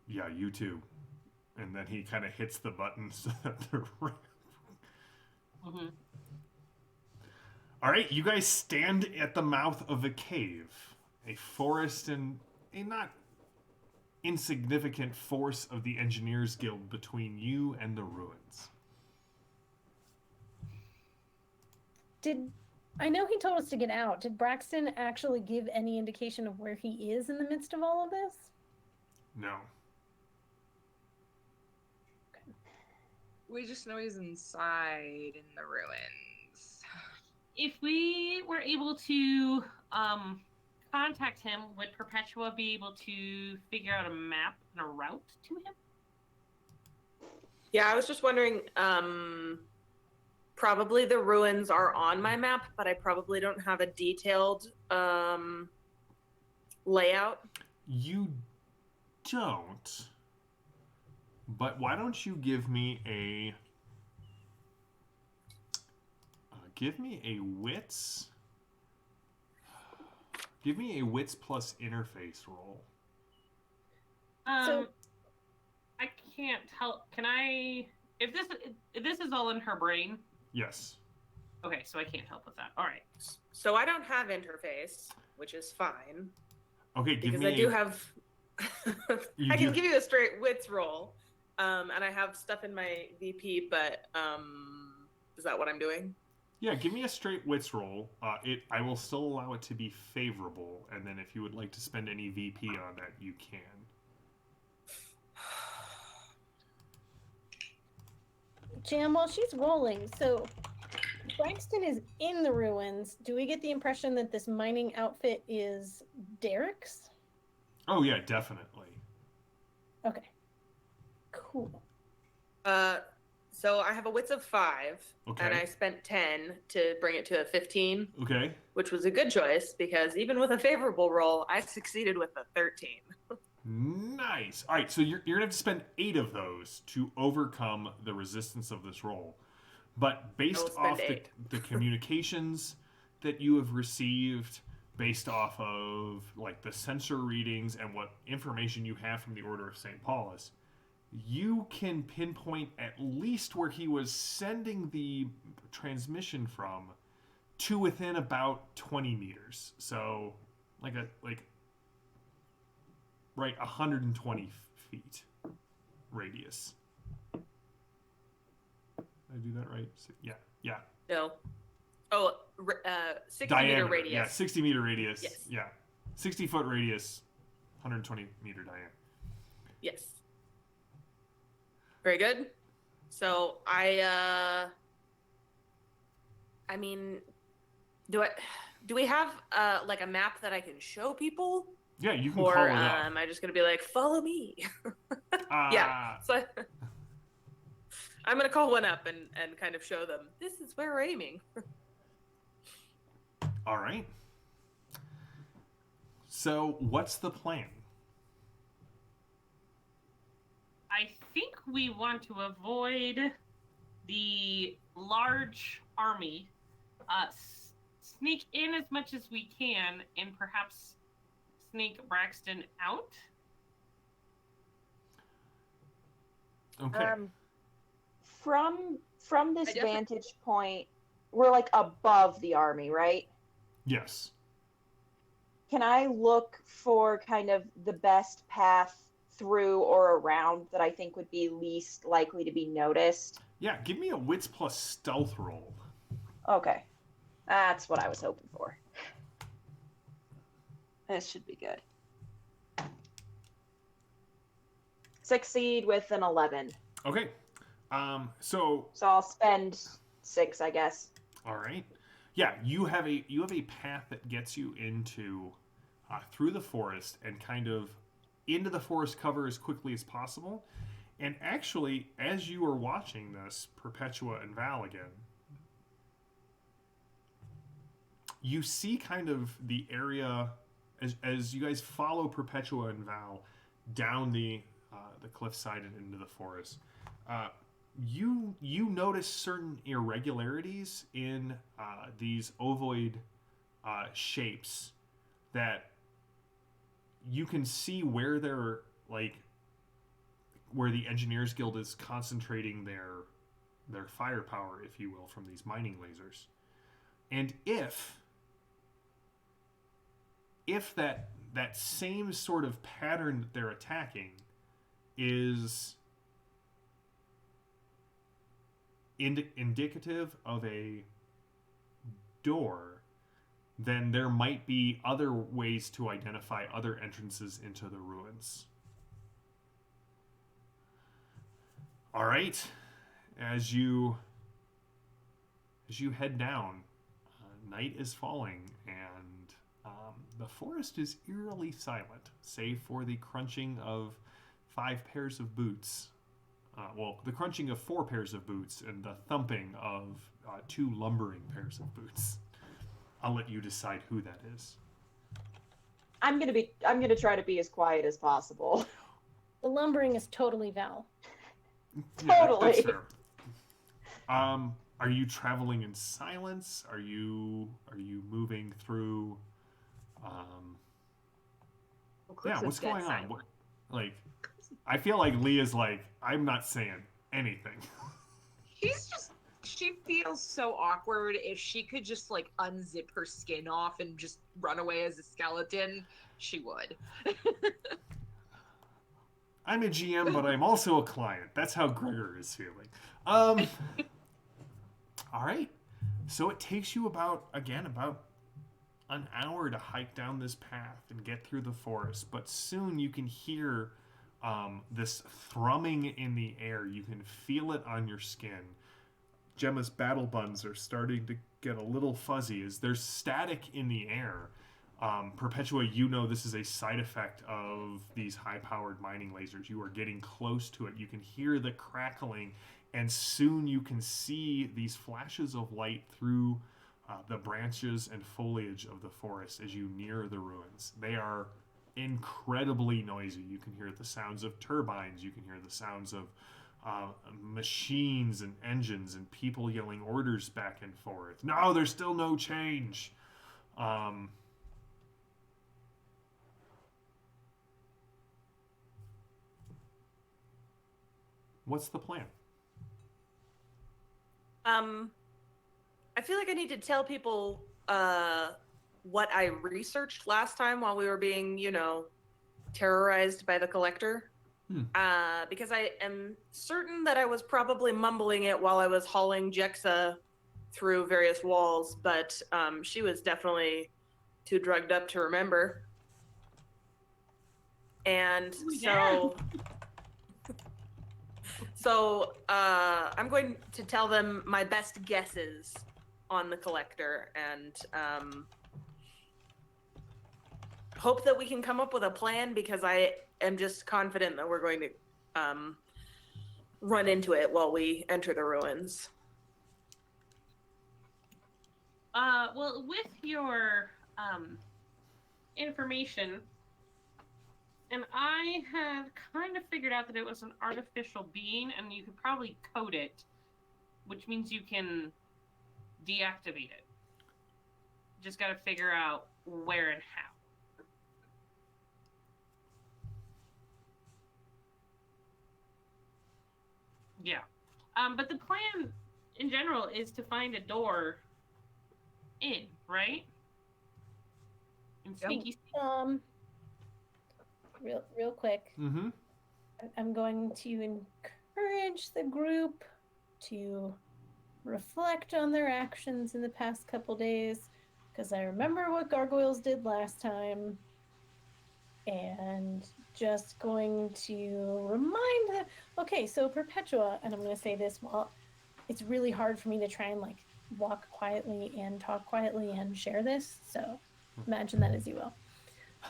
Yeah, you too. And then he kind of hits the buttons at the ramp. Mm-hmm. All right, you guys stand at the mouth of a cave, a forest, and a not insignificant force of the Engineers Guild between you and the ruins. I know he told us to get out. Did Braxton actually give any indication of where he is in the midst of all of this? No. Okay. We just know he's inside in the ruins. If we were able to contact him, would Perpetua be able to figure out a map and a route to him? Yeah, I was just wondering, probably the ruins are on my map, but I probably don't have a detailed layout. You don't. But why don't you give me a wits? Give me a wits plus interface roll. So I can't help. Can I? If this is all in her brain. Yes. Okay, so I can't help with that. All right. So I don't have interface, which is fine. Okay, because I do have. I can give you a straight wits roll, and I have stuff in my VP. But is that what I'm doing? Yeah, give me a straight wits roll. I will still allow it to be favorable, and then if you would like to spend any VP on that, you can. Jam, while she's rolling, so Braxton is in the ruins. Do we get the impression that this mining outfit is Derek's? Oh yeah, definitely. Okay. Cool. So I have a wits of 5, Okay. and I spent 10 to bring it to a 15, Okay. which was a good choice because even with a favorable roll, I succeeded with a 13. Nice. All right, so you're gonna have to spend 8 of those to overcome the resistance of this roll. But based spend off 8. the communications that you have received, based off of like the sensor readings and what information you have from the Order of St. Paulus, you can pinpoint at least where he was sending the transmission from to within about 20 meters. So like right 120 feet radius. Did I do that right? Yeah. No. Oh, 60 Diameter. meter radius. Yeah, 60 meter radius. Yes. Yeah. 60 foot radius, 120 meter diameter. Yes. Very good. So I mean, do we have like a map that I can show people? Yeah, you can Or call it up. am I just gonna be like, follow me? Yeah. So I'm gonna call one up and kind of show them this is where we're aiming. All right. So, what's the plan? I think we want to avoid the large army, sneak in as much as we can, and perhaps sneak Braxton out. Okay. From this I definitely- vantage point, we're like above the army, right? Yes. Can I look for kind of the best path through or around that I think would be least likely to be noticed? Yeah, give me a wits plus stealth roll. Okay. That's what I was hoping for. This should be good. Succeed with an 11. Okay. So So I'll spend 6, I guess. all right. Yeah, you have a path that gets you into through the forest and kind of into the forest cover as quickly as possible. And actually, as you are watching this, Perpetua and Val again, you see kind of the area as you guys follow Perpetua and Val down the cliffside and into the forest. You notice certain irregularities in these ovoid shapes that you can see where they're like where the Engineers Guild is concentrating their firepower, if you will, from these mining lasers. And if that same sort of pattern that they're attacking is indicative of a door, then there might be other ways to identify other entrances into the ruins. All right, as you head down, night is falling, and the forest is eerily silent, save for the crunching of 5 pairs of boots. The crunching of 4 pairs of boots and the thumping of 2 lumbering pairs of boots. I'll let you decide who that is. I'm gonna try to be as quiet as possible. The lumbering is totally Val. Totally. That's fair. Are you traveling in silence? Are you moving through? What's going on? I feel like Leah's like, I'm not saying anything. She feels so awkward. If she could just like unzip her skin off and just run away as a skeleton, she would. I'm a GM, but I'm also a client. That's how Gregor is feeling. All right. So it takes you about an hour to hike down this path and get through the forest. But soon you can hear this thrumming in the air. You can feel it on your skin. Gemma's battle buns are starting to get a little fuzzy as there's static in the air. Perpetua, you know this is a side effect of these high-powered mining lasers. You are getting close to it. You can hear the crackling, and soon you can see these flashes of light through the branches and foliage of the forest as you near the ruins. They are incredibly noisy. You can hear the sounds of turbines. You can hear the sounds of machines and engines and people yelling orders back and forth. No, there's still no change. What's the plan? I feel like I need to tell people what I researched last time while we were being, terrorized by the collector. Because I am certain that I was probably mumbling it while I was hauling Jexa through various walls, but she was definitely too drugged up to remember. And so I'm going to tell them my best guesses on the collector and hope that we can come up with a plan, because I am just confident that we're going to run into it while we enter the ruins. Well, with your information, and I had kind of figured out that it was an artificial being, and you could probably code it, which means you can deactivate it. Just got to figure out where and how. Yeah. But the plan in general is to find a door in, right? And sneaky. Real quick. Mm-hmm. I'm going to encourage the group to reflect on their actions in the past couple days, because I remember what gargoyles did last time, and just going to remind them. Okay, so Perpetua, and I'm going to say this, well, it's really hard for me to try and walk quietly and talk quietly and share this, so imagine that as you will.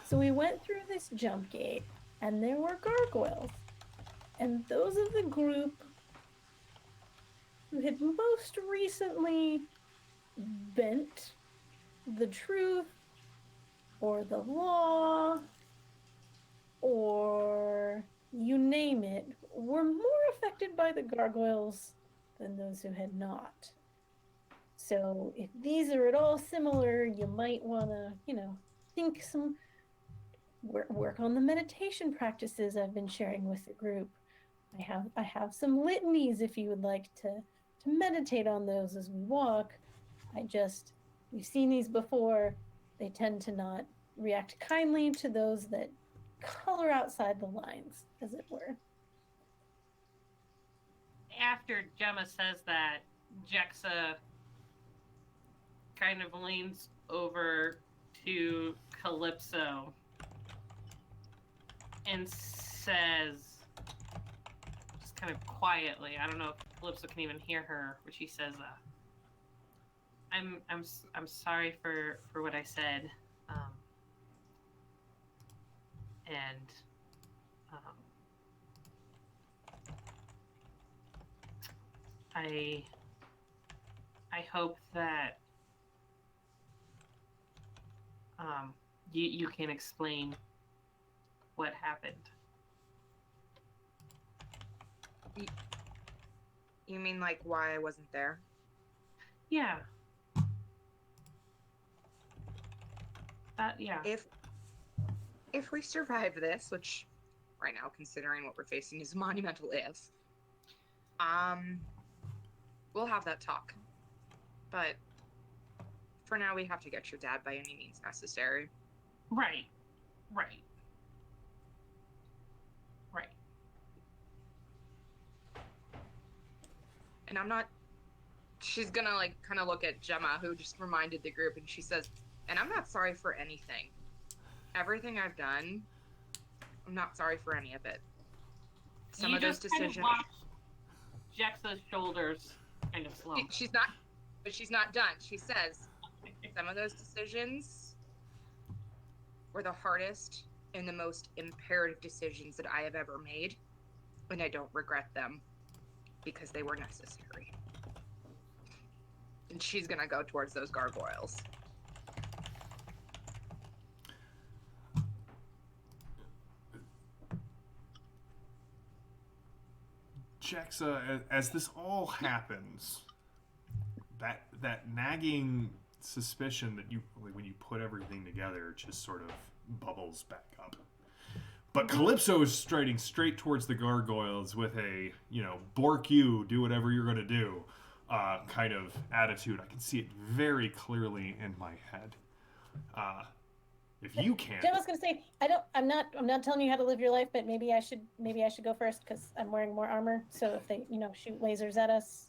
So we went through this jump gate, and there were gargoyles, and those of the group who had most recently bent the truth or the law or you name it were more affected by the gargoyles than those who had not. So if these are at all similar, you might want to, think some work on the meditation practices I've been sharing with the group. I have some litanies if you would like to meditate on those as we walk. We've seen these before. They tend to not react kindly to those that color outside the lines, as it were. After Gemma says that, Jexa kind of leans over to Calypso and says, just kind of quietly, I don't know if Calypso can even hear her, but she says, I'm sorry for what I said, and I hope that you can explain what happened. You mean why I wasn't there? Yeah. Yeah. If we survive this, which right now, considering what we're facing, is a monumental if, we'll have that talk. But for now, we have to get your dad by any means necessary. Right. And I'm not... She's gonna, kind of look at Gemma, who just reminded the group, and she says, and I'm not sorry for anything. Everything I've done, I'm not sorry for any of it. Some you of those just kind of decisions. watch Jexa's shoulders kind of slump. She's not, but she's not done. She says, some of those decisions were the hardest and the most imperative decisions that I have ever made, and I don't regret them because they were necessary. And she's gonna go towards those gargoyles. Jexa, as this all happens, that nagging suspicion that you, like, when you put everything together, just sort of bubbles back up. But Calypso is striding straight towards the gargoyles with a, bork you, do whatever you're going to do, kind of attitude. I can see it very clearly in my head. If you can, Gemma's gonna say, I'm not telling you how to live your life, but maybe I should go first because I'm wearing more armor. So if they, shoot lasers at us,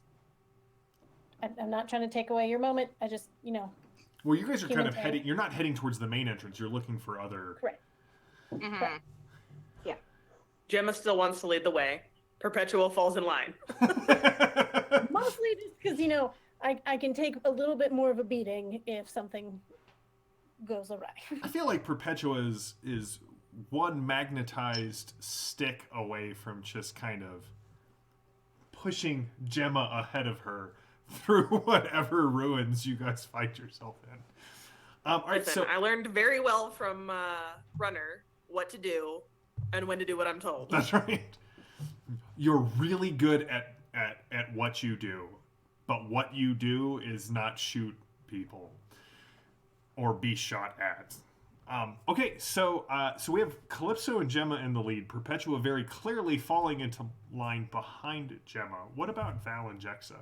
I'm not trying to take away your moment. I just, well, you guys are kind human of time. heading. You're not heading towards the main entrance. You're looking for other. Correct. Mm-hmm. Gemma still wants to lead the way. Perpetua falls in line. Mostly just because, I can take a little bit more of a beating if something goes awry. I feel like Perpetua is one magnetized stick away from just kind of pushing Gemma ahead of her through whatever ruins you guys find yourself in. All right, Listen, so I learned very well from Runner what to do and when to do what I'm told. that's right. You're really good at what you do, but what you do is not shoot people or be shot at. Okay, so we have Calypso and Gemma in the lead. Perpetua very clearly falling into line behind Gemma. What about Val and Jexa?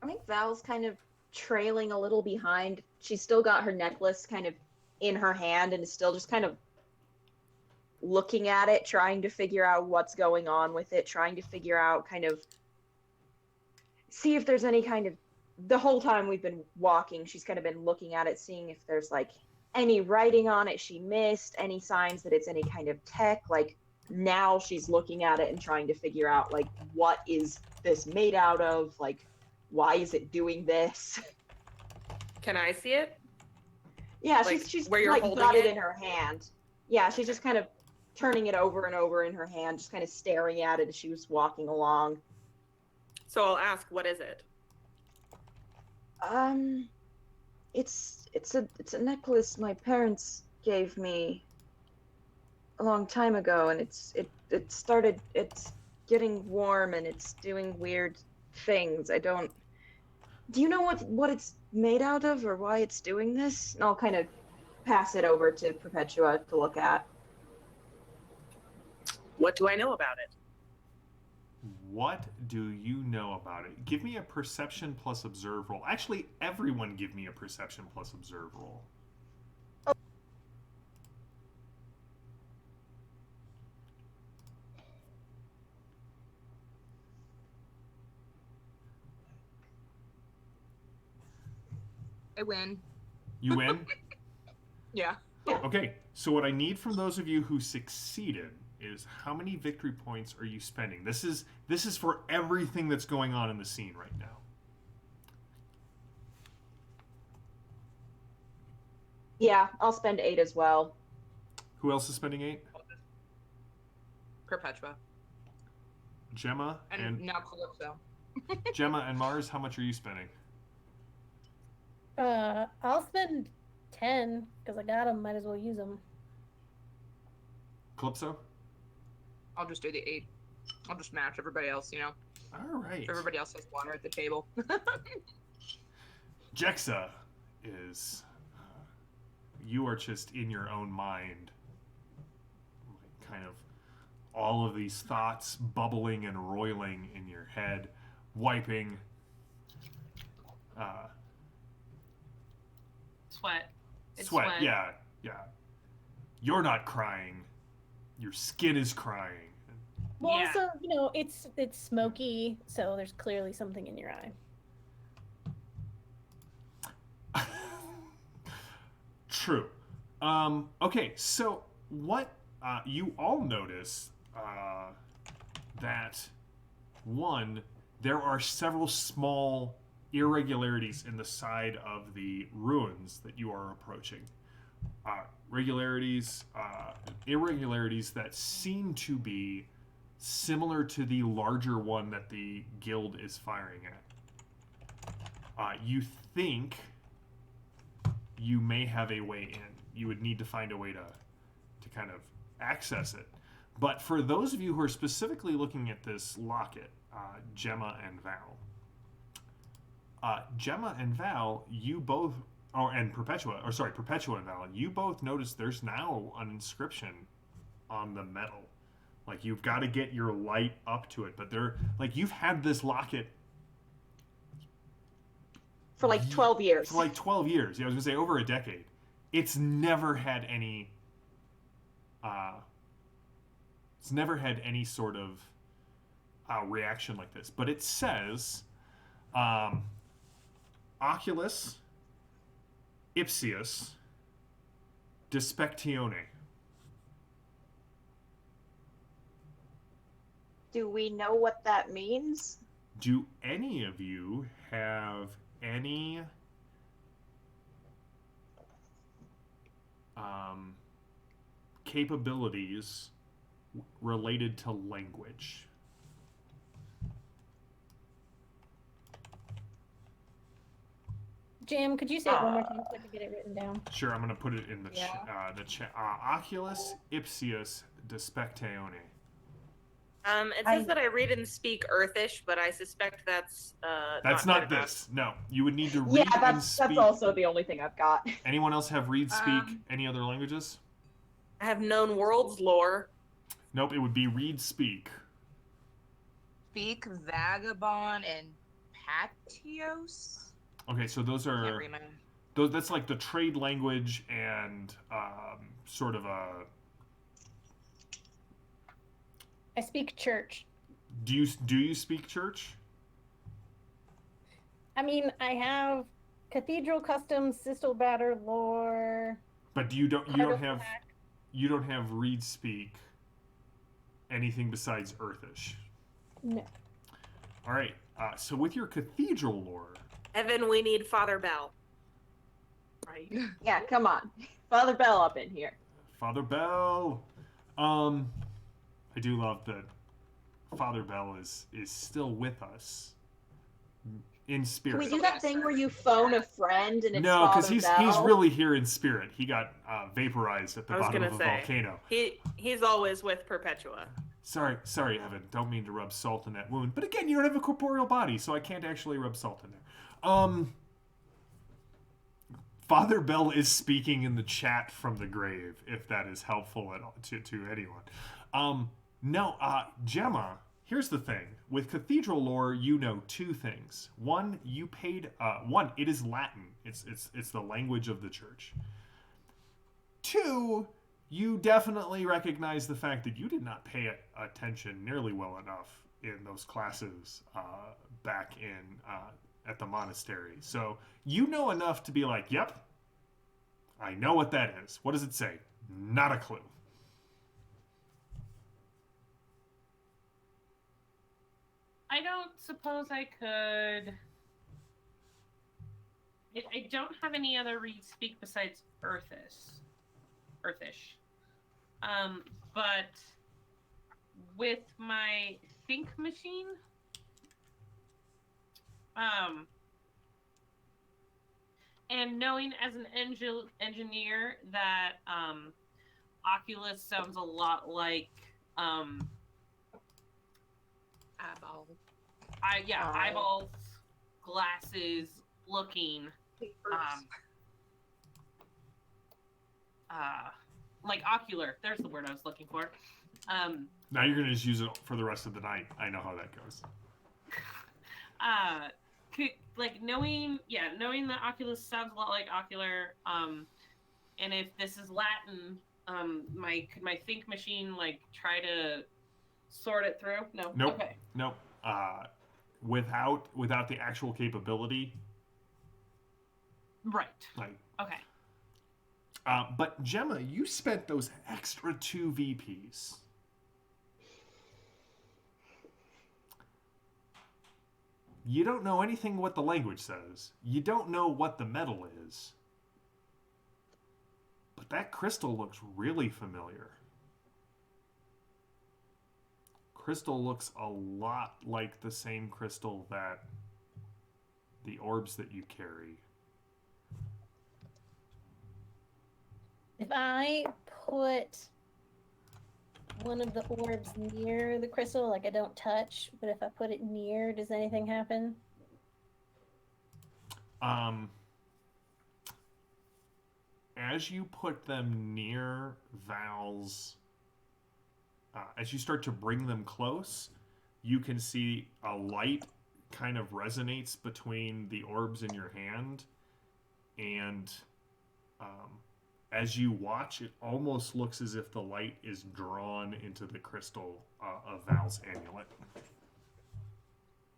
I think Val's kind of trailing a little behind. She's still got her necklace kind of in her hand and is still just kind of looking at it, trying to figure out what's going on with it, trying to figure out see if there's any kind of, the whole time we've been walking, she's kind of been looking at it, seeing if there's any writing on it she missed, any signs that it's any kind of tech. Now she's looking at it and trying to figure out what is this made out of? Why is it doing this? Can I see it? Yeah, she's where you're holding got it it? in her hand. Yeah, she's just kind of turning it over and over in her hand, just kind of staring at it as she was walking along. So I'll ask, what is it? It's a necklace my parents gave me a long time ago, and it's getting warm and it's doing weird things. Do you know what it's made out of or why it's doing this? And I'll kind of pass it over to Perpetua to look at. What do I know about it? What do you know about it? Give me a perception plus observe roll. Actually, everyone give me a perception plus observe roll. I win. You win? Yeah. Okay, so what I need from those of you who succeeded is how many victory points are you spending? This is for everything that's going on in the scene right now. Yeah, I'll spend 8 as well. Who else is spending 8? Perpetua. Gemma And now Calypso. Gemma and Mars, how much are you spending? I'll spend 10 because I got them. Might as well use them. Calypso? I'll just do the 8. I'll just match everybody else, All right. Everybody else has water at the table. Jexa is... you are just in your own mind. Kind of all of these thoughts bubbling and roiling in your head, wiping... Sweat. It's sweat. Yeah. You're not crying. Your skin is crying. Well, Yeah. also, it's smoky, so there's clearly something in your eye. True. Okay, so what you all notice that one, there are several small irregularities in the side of the ruins that you are approaching. Irregularities that seem to be similar to the larger one that the guild is firing at. You think you may have a way in. You would need to find a way to kind of access it. But for those of you who are specifically looking at this locket, Gemma and Val, you both, and Perpetua and Val, you both notice there's now an inscription on the metal. Like, you've got to get your light up to it, but you've had this locket for like 12 years. For like 12 years. Yeah, I was going to say over a decade. It's never had any sort of reaction like this. But it says Oculus Ipsius Dispectione. Do we know what that means? Do any of you have any capabilities related to language? Jim, could you say it one more time so I could get it written down? Sure, I'm going to put it in the chat. Oculus Ipsius Dispectione. It says that I read and speak Earthish, but I suspect that's not this. No, you would need to read and speak. That's also the only thing I've got. Anyone else have read, speak, any other languages? I have known worlds lore. Nope, it would be read, speak. Speak, vagabond, and patios. Okay, so those are that's like the trade language and sort of a. I speak church. Do you speak church? I mean, I have cathedral customs, sistel batter lore. But you don't have read speak anything besides Earthish. No. All right. So with your cathedral lore, Evan, we need Father Bell. Right. Yeah, come on, Father Bell up in here. Father Bell. I do love that Father Bell is still with us in spirit. Can we do that thing where you phone a friend and it's no, because Father Bell? he's really here in spirit. He got vaporized at the bottom of a volcano. He's always with Perpetua. Sorry, Evan. Don't mean to rub salt in that wound. But again, you don't have a corporeal body, so I can't actually rub salt in there. Father Bell is speaking in the chat from the grave, if that is helpful at all to anyone. No, Gemma, here's the thing. With cathedral lore, you know two things. One, it is Latin. It's the language of the church. Two, you definitely recognize the fact that you did not pay attention nearly well enough in those classes back at the monastery. So you know enough to be like, yep, I know what that is. What does it say? Not a clue. I don't suppose I could. I don't have any other read speak besides Earthish. But with my think machine, and knowing as an engineer that Oculus sounds a lot like Eyeball. Eyeballs, glasses, looking, like ocular. There's the word I was looking for. Now you're gonna just use it for the rest of the night. I know how that goes. Like knowing that Oculus sounds a lot like ocular. And if this is Latin, could my think machine like try to sort it through? No. Nope. Okay. Nope. Without the actual capability. Right. Like. Okay. But Gemma, you spent those extra 2 VPs You don't know anything what the language says. You don't know what the metal is. But that crystal looks really familiar. Crystal looks a lot like the same crystal that the orbs that you carry. If I put one of the orbs near the crystal, like I don't touch, but if I put it near, does anything happen? As you put them near Val's, as you start to bring them close, you can see a light kind of resonates between the orbs in your hand, and as you watch, it almost looks as if the light is drawn into the crystal of Val's amulet.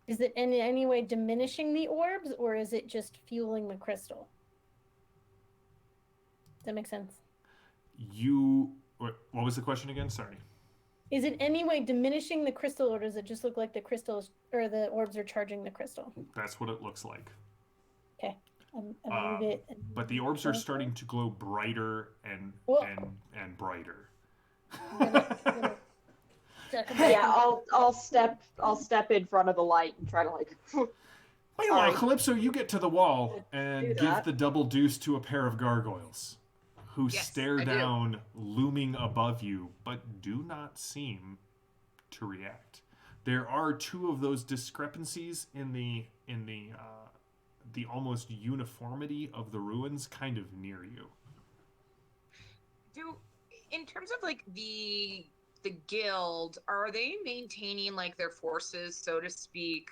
Is it in any way diminishing the orbs, or is it just fueling the crystal? Does that make sense? What was the question again? Sorry. Is it any way diminishing the crystal, or does it just look like the crystals or the orbs are charging the crystal? That's what it looks like. Okay. I move it. But the orbs are starting to glow brighter and Whoa. and brighter. Yeah, I'll step in front of the light and try to like. Meanwhile, Sorry. Calypso, you get to the wall Do and give that. the double deuce to a pair of gargoyles, who Yes, stare I do. down, looming above you, but do not seem to react. There are two of those discrepancies in the almost uniformity of the ruins, kind of near you. In terms of like the guild, are they maintaining like their forces, so to speak,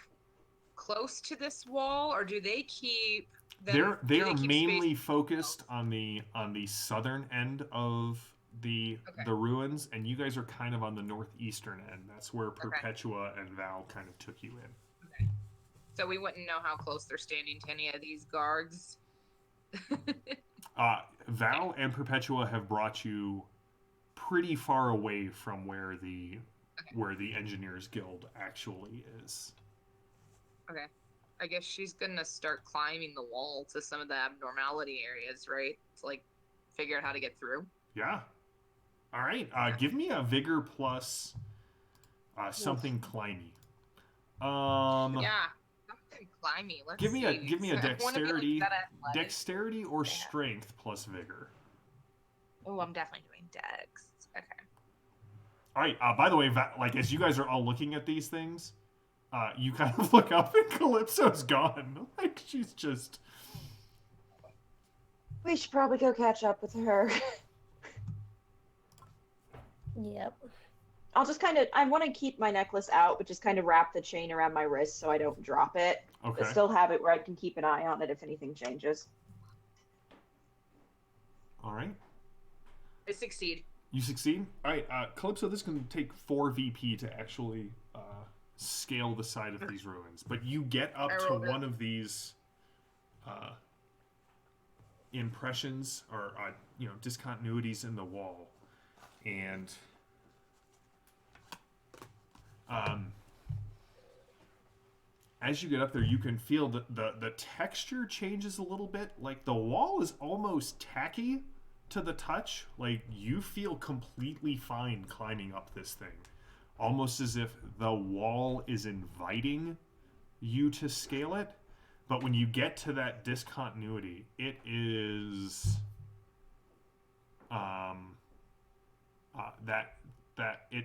close to this wall, or do they keep them? They are mainly focused on the southern end of the ruins, and you guys are kind of on the northeastern end. That's where Perpetua and Val kind of took you in. Okay. So we wouldn't know how close they're standing to any of these guards. Val and Perpetua have brought you pretty far away from where the Engineers Guild actually is. Okay. I guess she's gonna start climbing the wall to some of the abnormality areas, right? To like figure out how to get through. Yeah. All right. Give me a vigor plus something climby. Yeah. Something climby. Let's Give me a see. I wanna be, like, dexterity, that athletic. dexterity or strength plus vigor. Oh, I'm definitely doing dex. Okay. All right. By the way, like as you guys are all looking at these things, you kind of look up and Calypso's gone. Like she's just. We should probably go catch up with her. Yep. I'll just I want to keep my necklace out, but just kind of wrap the chain around my wrist so I don't drop it. Okay. But still have it where I can keep an eye on it if anything changes. All right. I succeed. You succeed. All right, Calypso. This can take 4 VP to actually scale the side of these ruins, but you get up to one of these impressions or discontinuities in the wall, and as you get up there, you can feel that the texture changes a little bit. Like the wall is almost tacky to the touch. Like you feel completely fine climbing up this thing, almost as if the wall is inviting you to scale it. But when you get to that discontinuity, it is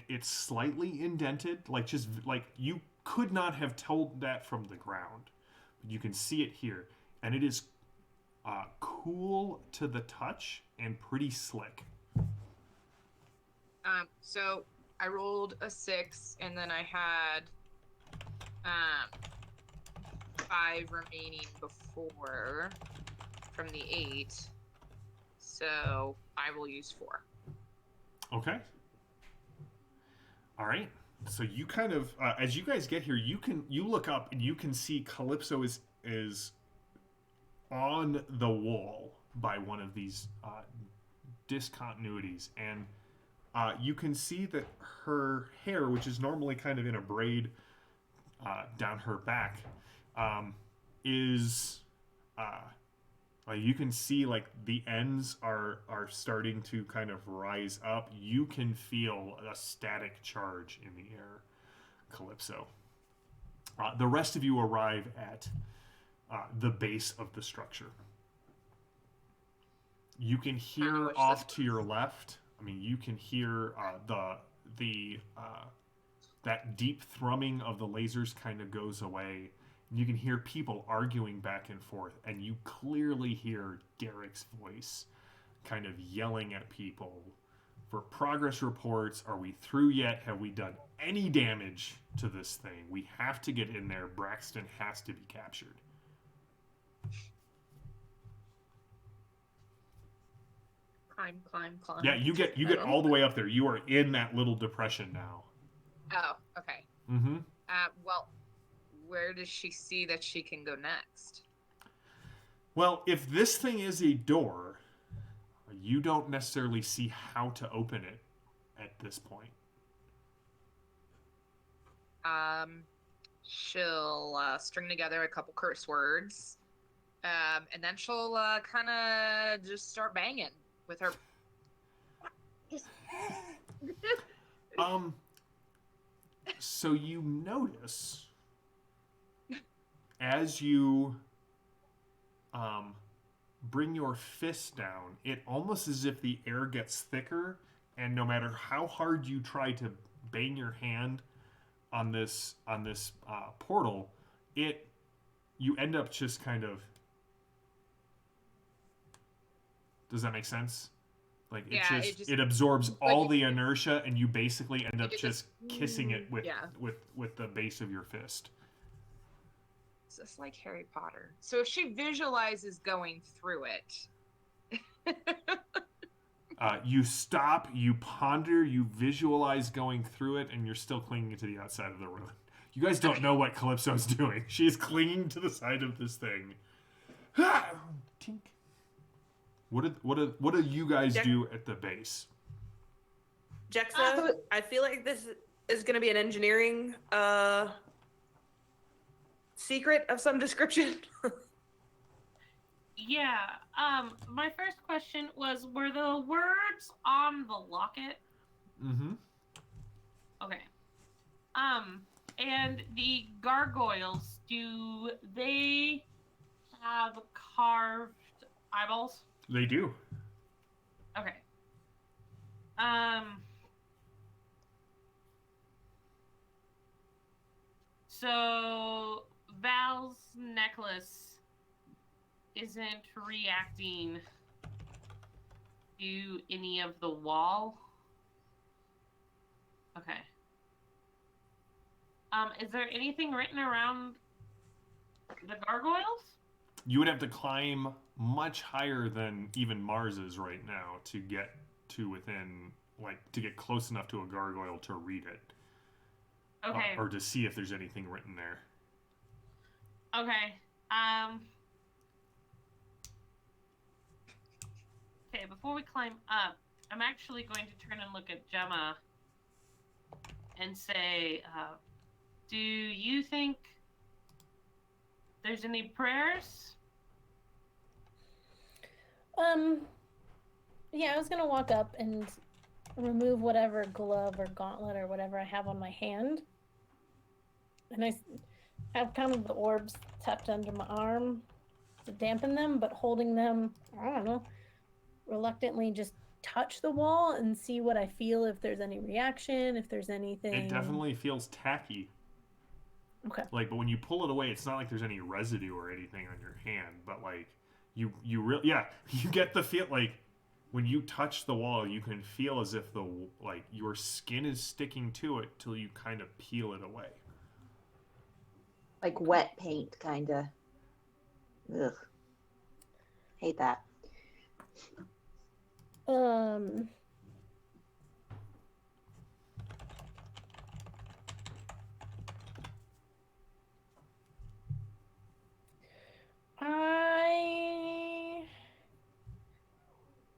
it's slightly indented, like just like you could not have told that from the ground. But you can see it here, and it is cool to the touch and pretty slick. So I rolled a 6, and then I had 5 remaining before from the 8. So I will use 4. Okay. All right. So you kind of, as you guys get here, you look up and you can see Calypso is on the wall by one of these discontinuities, and you can see that her hair, which is normally kind of in a braid down her back, is like you can see like the ends are starting to kind of rise up. You can feel a static charge in the air, Calypso. The rest of you arrive at the base of the structure. You can hear off to your left. I mean, you can hear the that deep thrumming of the lasers kind of goes away. And you can hear people arguing back and forth, and you clearly hear Derek's voice kind of yelling at people for progress reports. Are we through yet? Have we done any damage to this thing? We have to get in there. Braxton has to be captured. Climb. Yeah, you get all the way up there. You are in that little depression now. Oh, okay. Mm-hmm. Well, where does she see that she can go next? Well, if this thing is a door, you don't necessarily see how to open it at this point. She'll string together a couple curse words, and then she'll kind of just start banging with her. So you notice as you bring your fist down, it almost as if the air gets thicker, and no matter how hard you try to bang your hand on this portal, you end up just kind of. Does that make sense? Like it absorbs all the inertia, and you basically end up just kissing it with the base of your fist. It's just like Harry Potter. So if she visualizes going through it, you stop, you ponder, you visualize going through it, and you're still clinging to the outside of the room. You guys don't know what Calypso's doing. She's clinging to the side of this thing. Tink. What do you guys do at the base? Jexa, I feel like this is going to be an engineering secret of some description. Yeah. My first question was, were the words on the locket? Mm-hmm. Okay. And the gargoyles, do they have carved eyeballs? They do. Okay. So Val's necklace isn't reacting to any of the wall. Okay. Is there anything written around the gargoyles? You would have to climb much higher than even Mars is right now to get to within, to get close enough to a gargoyle to read it. Okay. Or to see if there's anything written there. Okay. Okay, before we climb up, I'm actually going to turn and look at Gemma and say, do you think there's any prayers? Yeah, I was gonna walk up and remove whatever glove or gauntlet or whatever I have on my hand. And I have kind of the orbs tucked under my arm to dampen them, but holding them, I don't know, reluctantly just touch the wall and see what I feel, if there's any reaction, if there's anything. It definitely feels tacky. Okay. But when you pull it away, it's not like there's any residue or anything on your hand, but you really, you get the feel, when you touch the wall, you can feel as if your skin is sticking to it till you kind of peel it away. Like wet paint, kind of. Ugh. Hate that.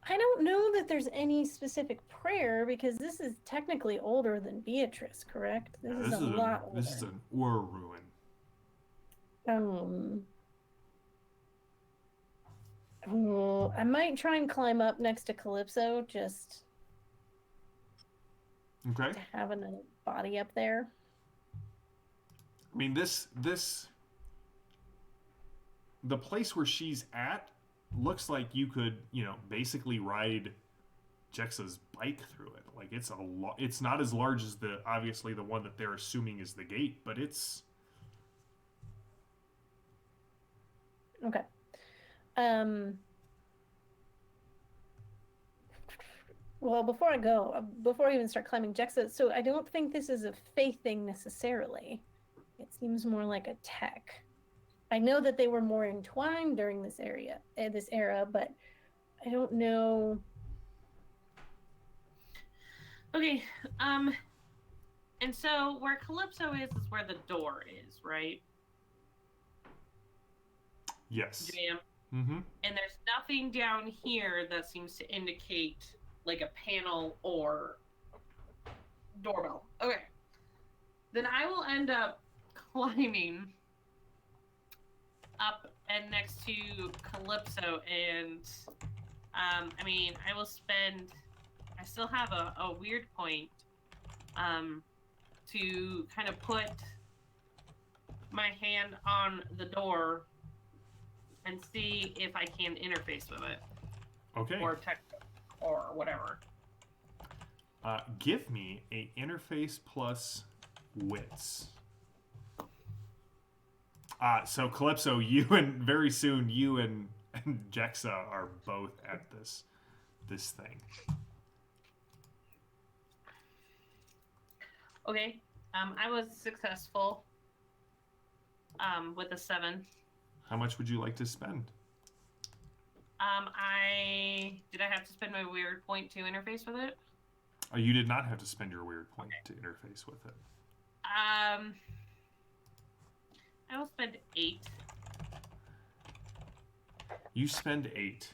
I don't know that there's any specific prayer, because this is technically older than Beatrice, correct? This is a lot older. This is an Ur ruin. Um, I might try and climb up next to Calypso just Okay. to have a body up there. I mean, the place where she's at looks like you could, basically ride Jexa's bike through it. Like it's a lot. It's not as large as obviously the one that they're assuming is the gate, but it's Okay. Um. Well, before I even start climbing Jexa, so I don't think this is a faith thing necessarily. It seems more like a tech. I know that they were more entwined during this era, but I don't know. Okay. And so where Calypso is where the door is, right? yes. Jam. Mm-hmm. And there's nothing down here that seems to indicate like a panel or doorbell. Okay. Then I will end up climbing up and next to Calypso, and I mean, I still have a weird point to kind of put my hand on the door and see if I can interface with it. Okay. Or text or whatever. Give me a interface plus wits. So Calypso, very soon you and Jexa are both at this thing. Okay. I was successful with a 7. How much would you like to spend? Did I have to spend my weird point to interface with it? You did not have to spend your weird point to interface with it. I will spend 8. You spend 8.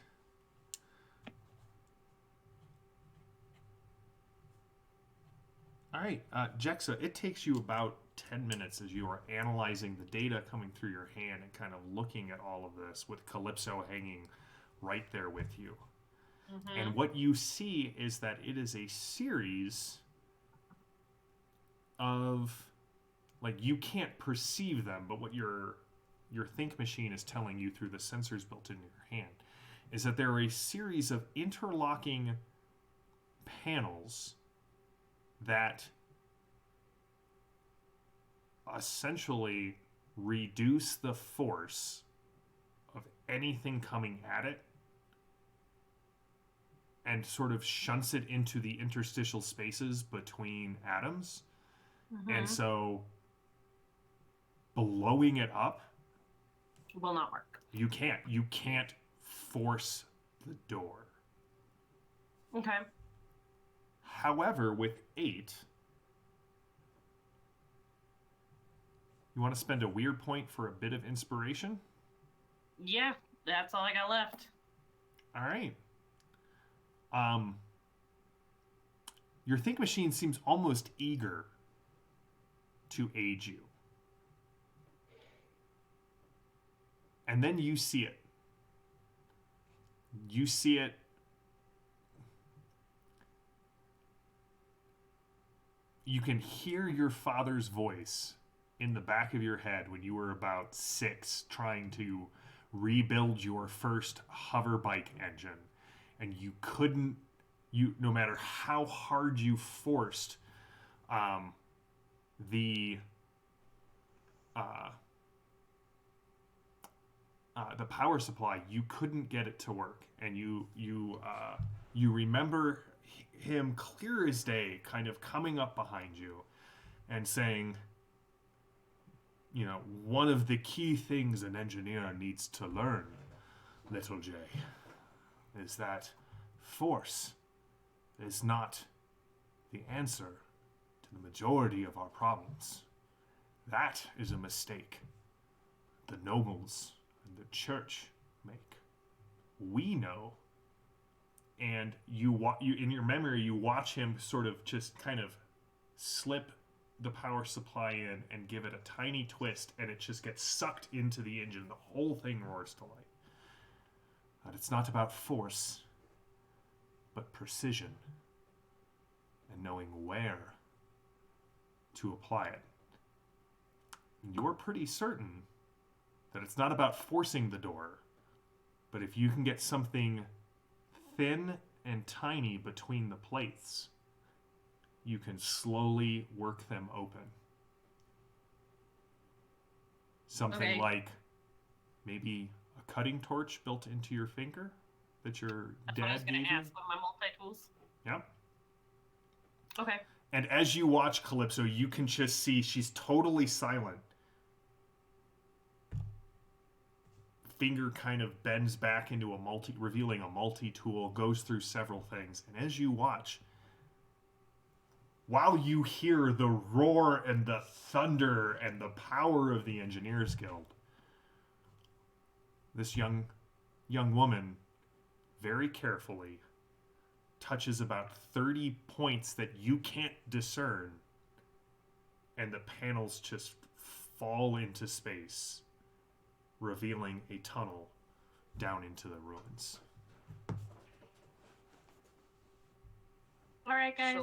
All right, Jexa, it takes you about 10 minutes as you are analyzing the data coming through your hand and kind of looking at all of this with Calypso hanging right there with you. Mm-hmm. And what you see is that it is a series of, like, you can't perceive them, but what your think machine is telling you through the sensors built into your hand is that there are a series of interlocking panels that essentially reduce the force of anything coming at it and sort of shunts it into the interstitial spaces between atoms. Mm-hmm. And so blowing it up will not work. You can't force the door. Okay. However, with 8, you want to spend a weird point for a bit of inspiration? Yeah, that's all I got left. All right. Your think machine seems almost eager to aid you. And then you see it. You see it. You can hear your father's voice in the back of your head when you were about 6 trying to rebuild your first hover bike engine. And you couldn't, no matter how hard you forced the power supply, you couldn't get it to work. And you remember him clear as day kind of coming up behind you and saying, one of the key things an engineer needs to learn, little J, is that force is not the answer to the majority of our problems. That is a mistake the nobles and the church make. We know. And you in your memory, you watch him sort of just kind of slip the power supply in and give it a tiny twist, and it just gets sucked into the engine. The whole thing roars to life. But it's not about force, but precision and knowing where to apply it. And you're pretty certain that it's not about forcing the door, but if you can get something thin and tiny between the plates, you can slowly work them open. Something like maybe a cutting torch built into your finger that your That's what I was dad going gave to you. ask with my multi-tools. Yep. Okay. And as you watch Calypso, you can just see she's totally silent. Finger kind of bends back into revealing a multi-tool, goes through several things. And as you watch, while you hear the roar and the thunder and the power of the Engineers Guild, this young woman very carefully touches about 30 points that you can't discern, and the panels just fall into space, revealing a tunnel down into the ruins. All right, guys.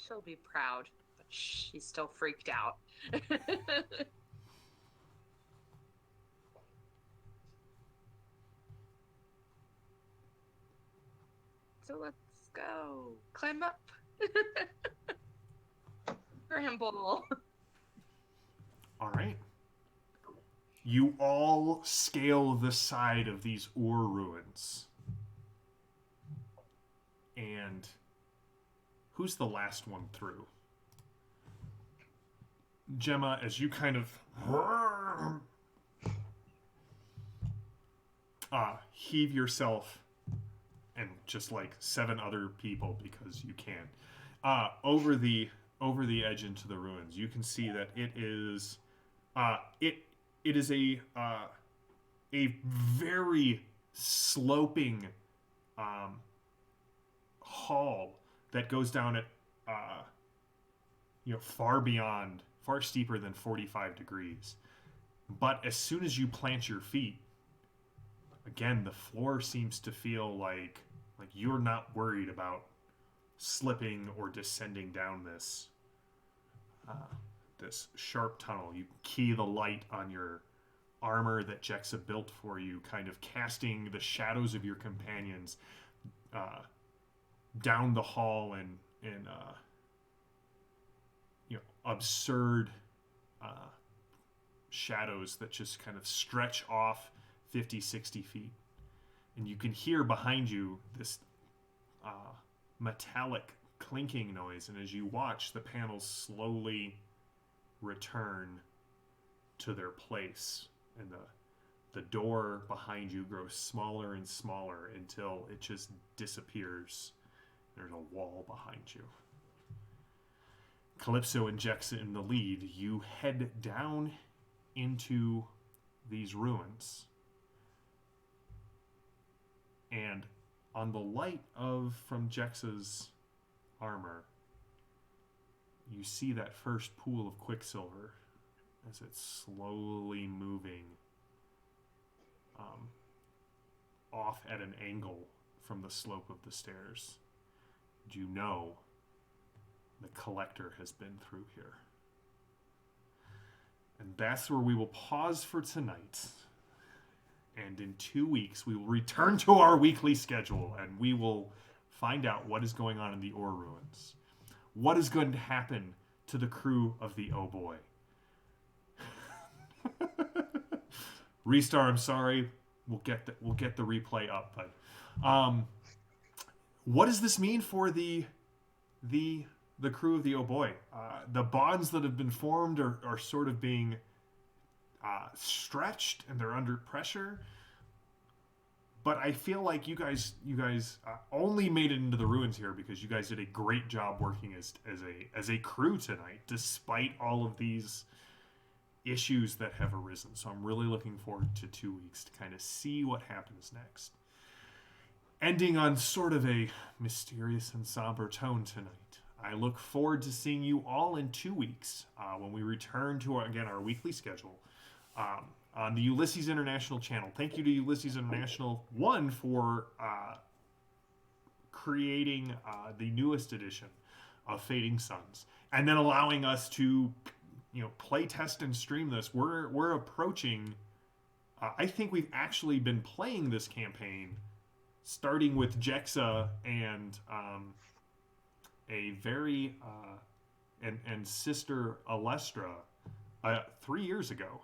She'll be proud, but she's still freaked out. So let's go. Climb up. Scramble. All right. You all scale the side of these ore ruins. And who's the last one through? Gemma, as you kind of heave yourself and just like 7 other people, because you can, over the edge into the ruins. You can see that it is it is a very sloping hall that goes down at far steeper than 45 degrees. But as soon as you plant your feet, again, the floor seems to feel like you're not worried about slipping or descending down this sharp tunnel. You key the light on your armor that Jexa built for you, kind of casting the shadows of your companions down the hall in absurd shadows that just kind of stretch off 50, 60 feet. And you can hear behind you this metallic clinking noise, and as you watch, the panels slowly return to their place, and the door behind you grows smaller and smaller until it just disappears. There's a wall behind you. Calypso and Jexa in the lead. You head down into these ruins, and on the light from Jexa's armor, you see that first pool of quicksilver as it's slowly moving off at an angle from the slope of the stairs. You know the collector has been through here. And that's where we will pause for tonight. And in 2 weeks, we will return to our weekly schedule, and we will find out what is going on in the ore ruins. What is going to happen to the crew of the Oh Boy? Restar, I'm sorry. We'll get the replay up, but what does this mean for the crew of the Oh Boy? The bonds that have been formed are sort of being stretched, and they're under pressure. But I feel like you guys only made it into the ruins here because you guys did a great job working as a crew tonight, despite all of these issues that have arisen. So I'm really looking forward to 2 weeks to kind of see what happens next. ending on sort of a mysterious and somber tone tonight. I look forward to seeing you all in 2 weeks when we return to, our weekly schedule on the Ulysses International channel. Thank you to Ulysses International, one, for creating the newest edition of Fading Suns, and then allowing us to, play test and stream this. We're approaching. I think we've actually been playing this campaign, starting with Jexa and a very and Sister Alestra 3 years ago,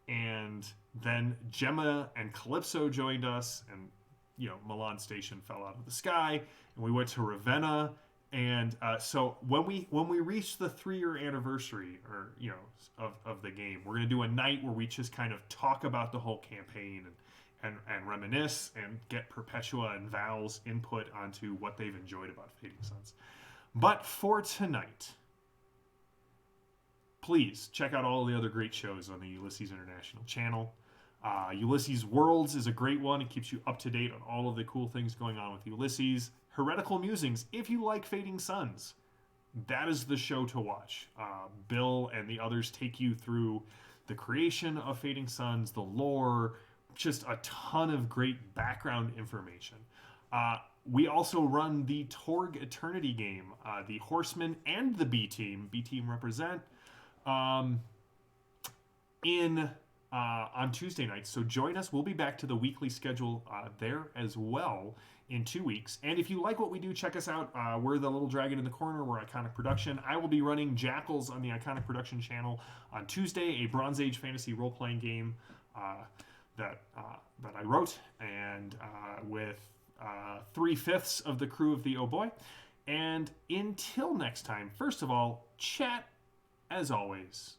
and then Gemma and Calypso joined us, and Milan Station fell out of the sky, and we went to Ravenna. And so when we reach the 3-year anniversary, or of the game, we're gonna do a night where we just kind of talk about the whole campaign and reminisce and get Perpetua and Val's input onto what they've enjoyed about Fading Suns. But for tonight, please check out all the other great shows on the Ulysses International channel. Ulysses Worlds is a great one. It keeps you up to date on all of the cool things going on with Ulysses. Heretical Musings, if you like Fading Suns, that is the show to watch. Bill and the others take you through the creation of Fading Suns, the lore, just a ton of great background information. We also run the Torg Eternity game, the Horsemen and the B Team. B Team represent on Tuesday nights. So join us. We'll be back to the weekly schedule there as well in 2 weeks. And if you like what we do, check us out. We're the Little Dragon in the Corner. We're Iconic Production. I will be running Jackals on the Iconic Production channel on Tuesday, a Bronze Age fantasy role-playing game that I wrote, and with 3/5 of the crew of the Oh Boy. And until next time, first of all, chat as always.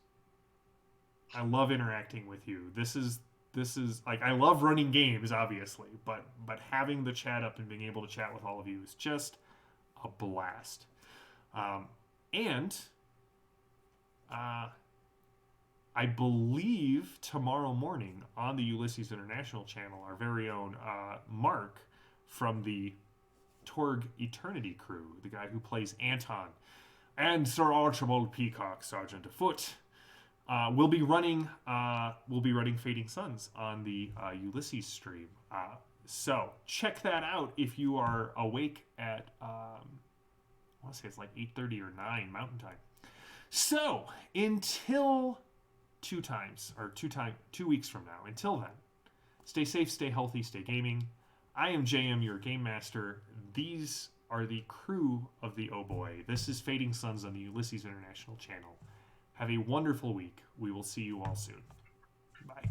I love interacting with you. This is like, I love running games, obviously, but having the chat up and being able to chat with all of you is just a blast. And I believe tomorrow morning on the Ulysses International channel, our very own Mark from the Torg Eternity crew, the guy who plays Anton, and Sir Archibald Peacock, Sergeant Afoot, we'll be running Fading Suns on the Ulysses stream. So check that out if you are awake at I want to say it's like 8:30 or 9 Mountain Time. So until 2 weeks from now, until then, stay safe, stay healthy, stay gaming. I am JM, your game master. These are the crew of the Oh Boy. This is Fading Suns on the Ulysses International channel. Have a wonderful week. We will see you all soon. Bye.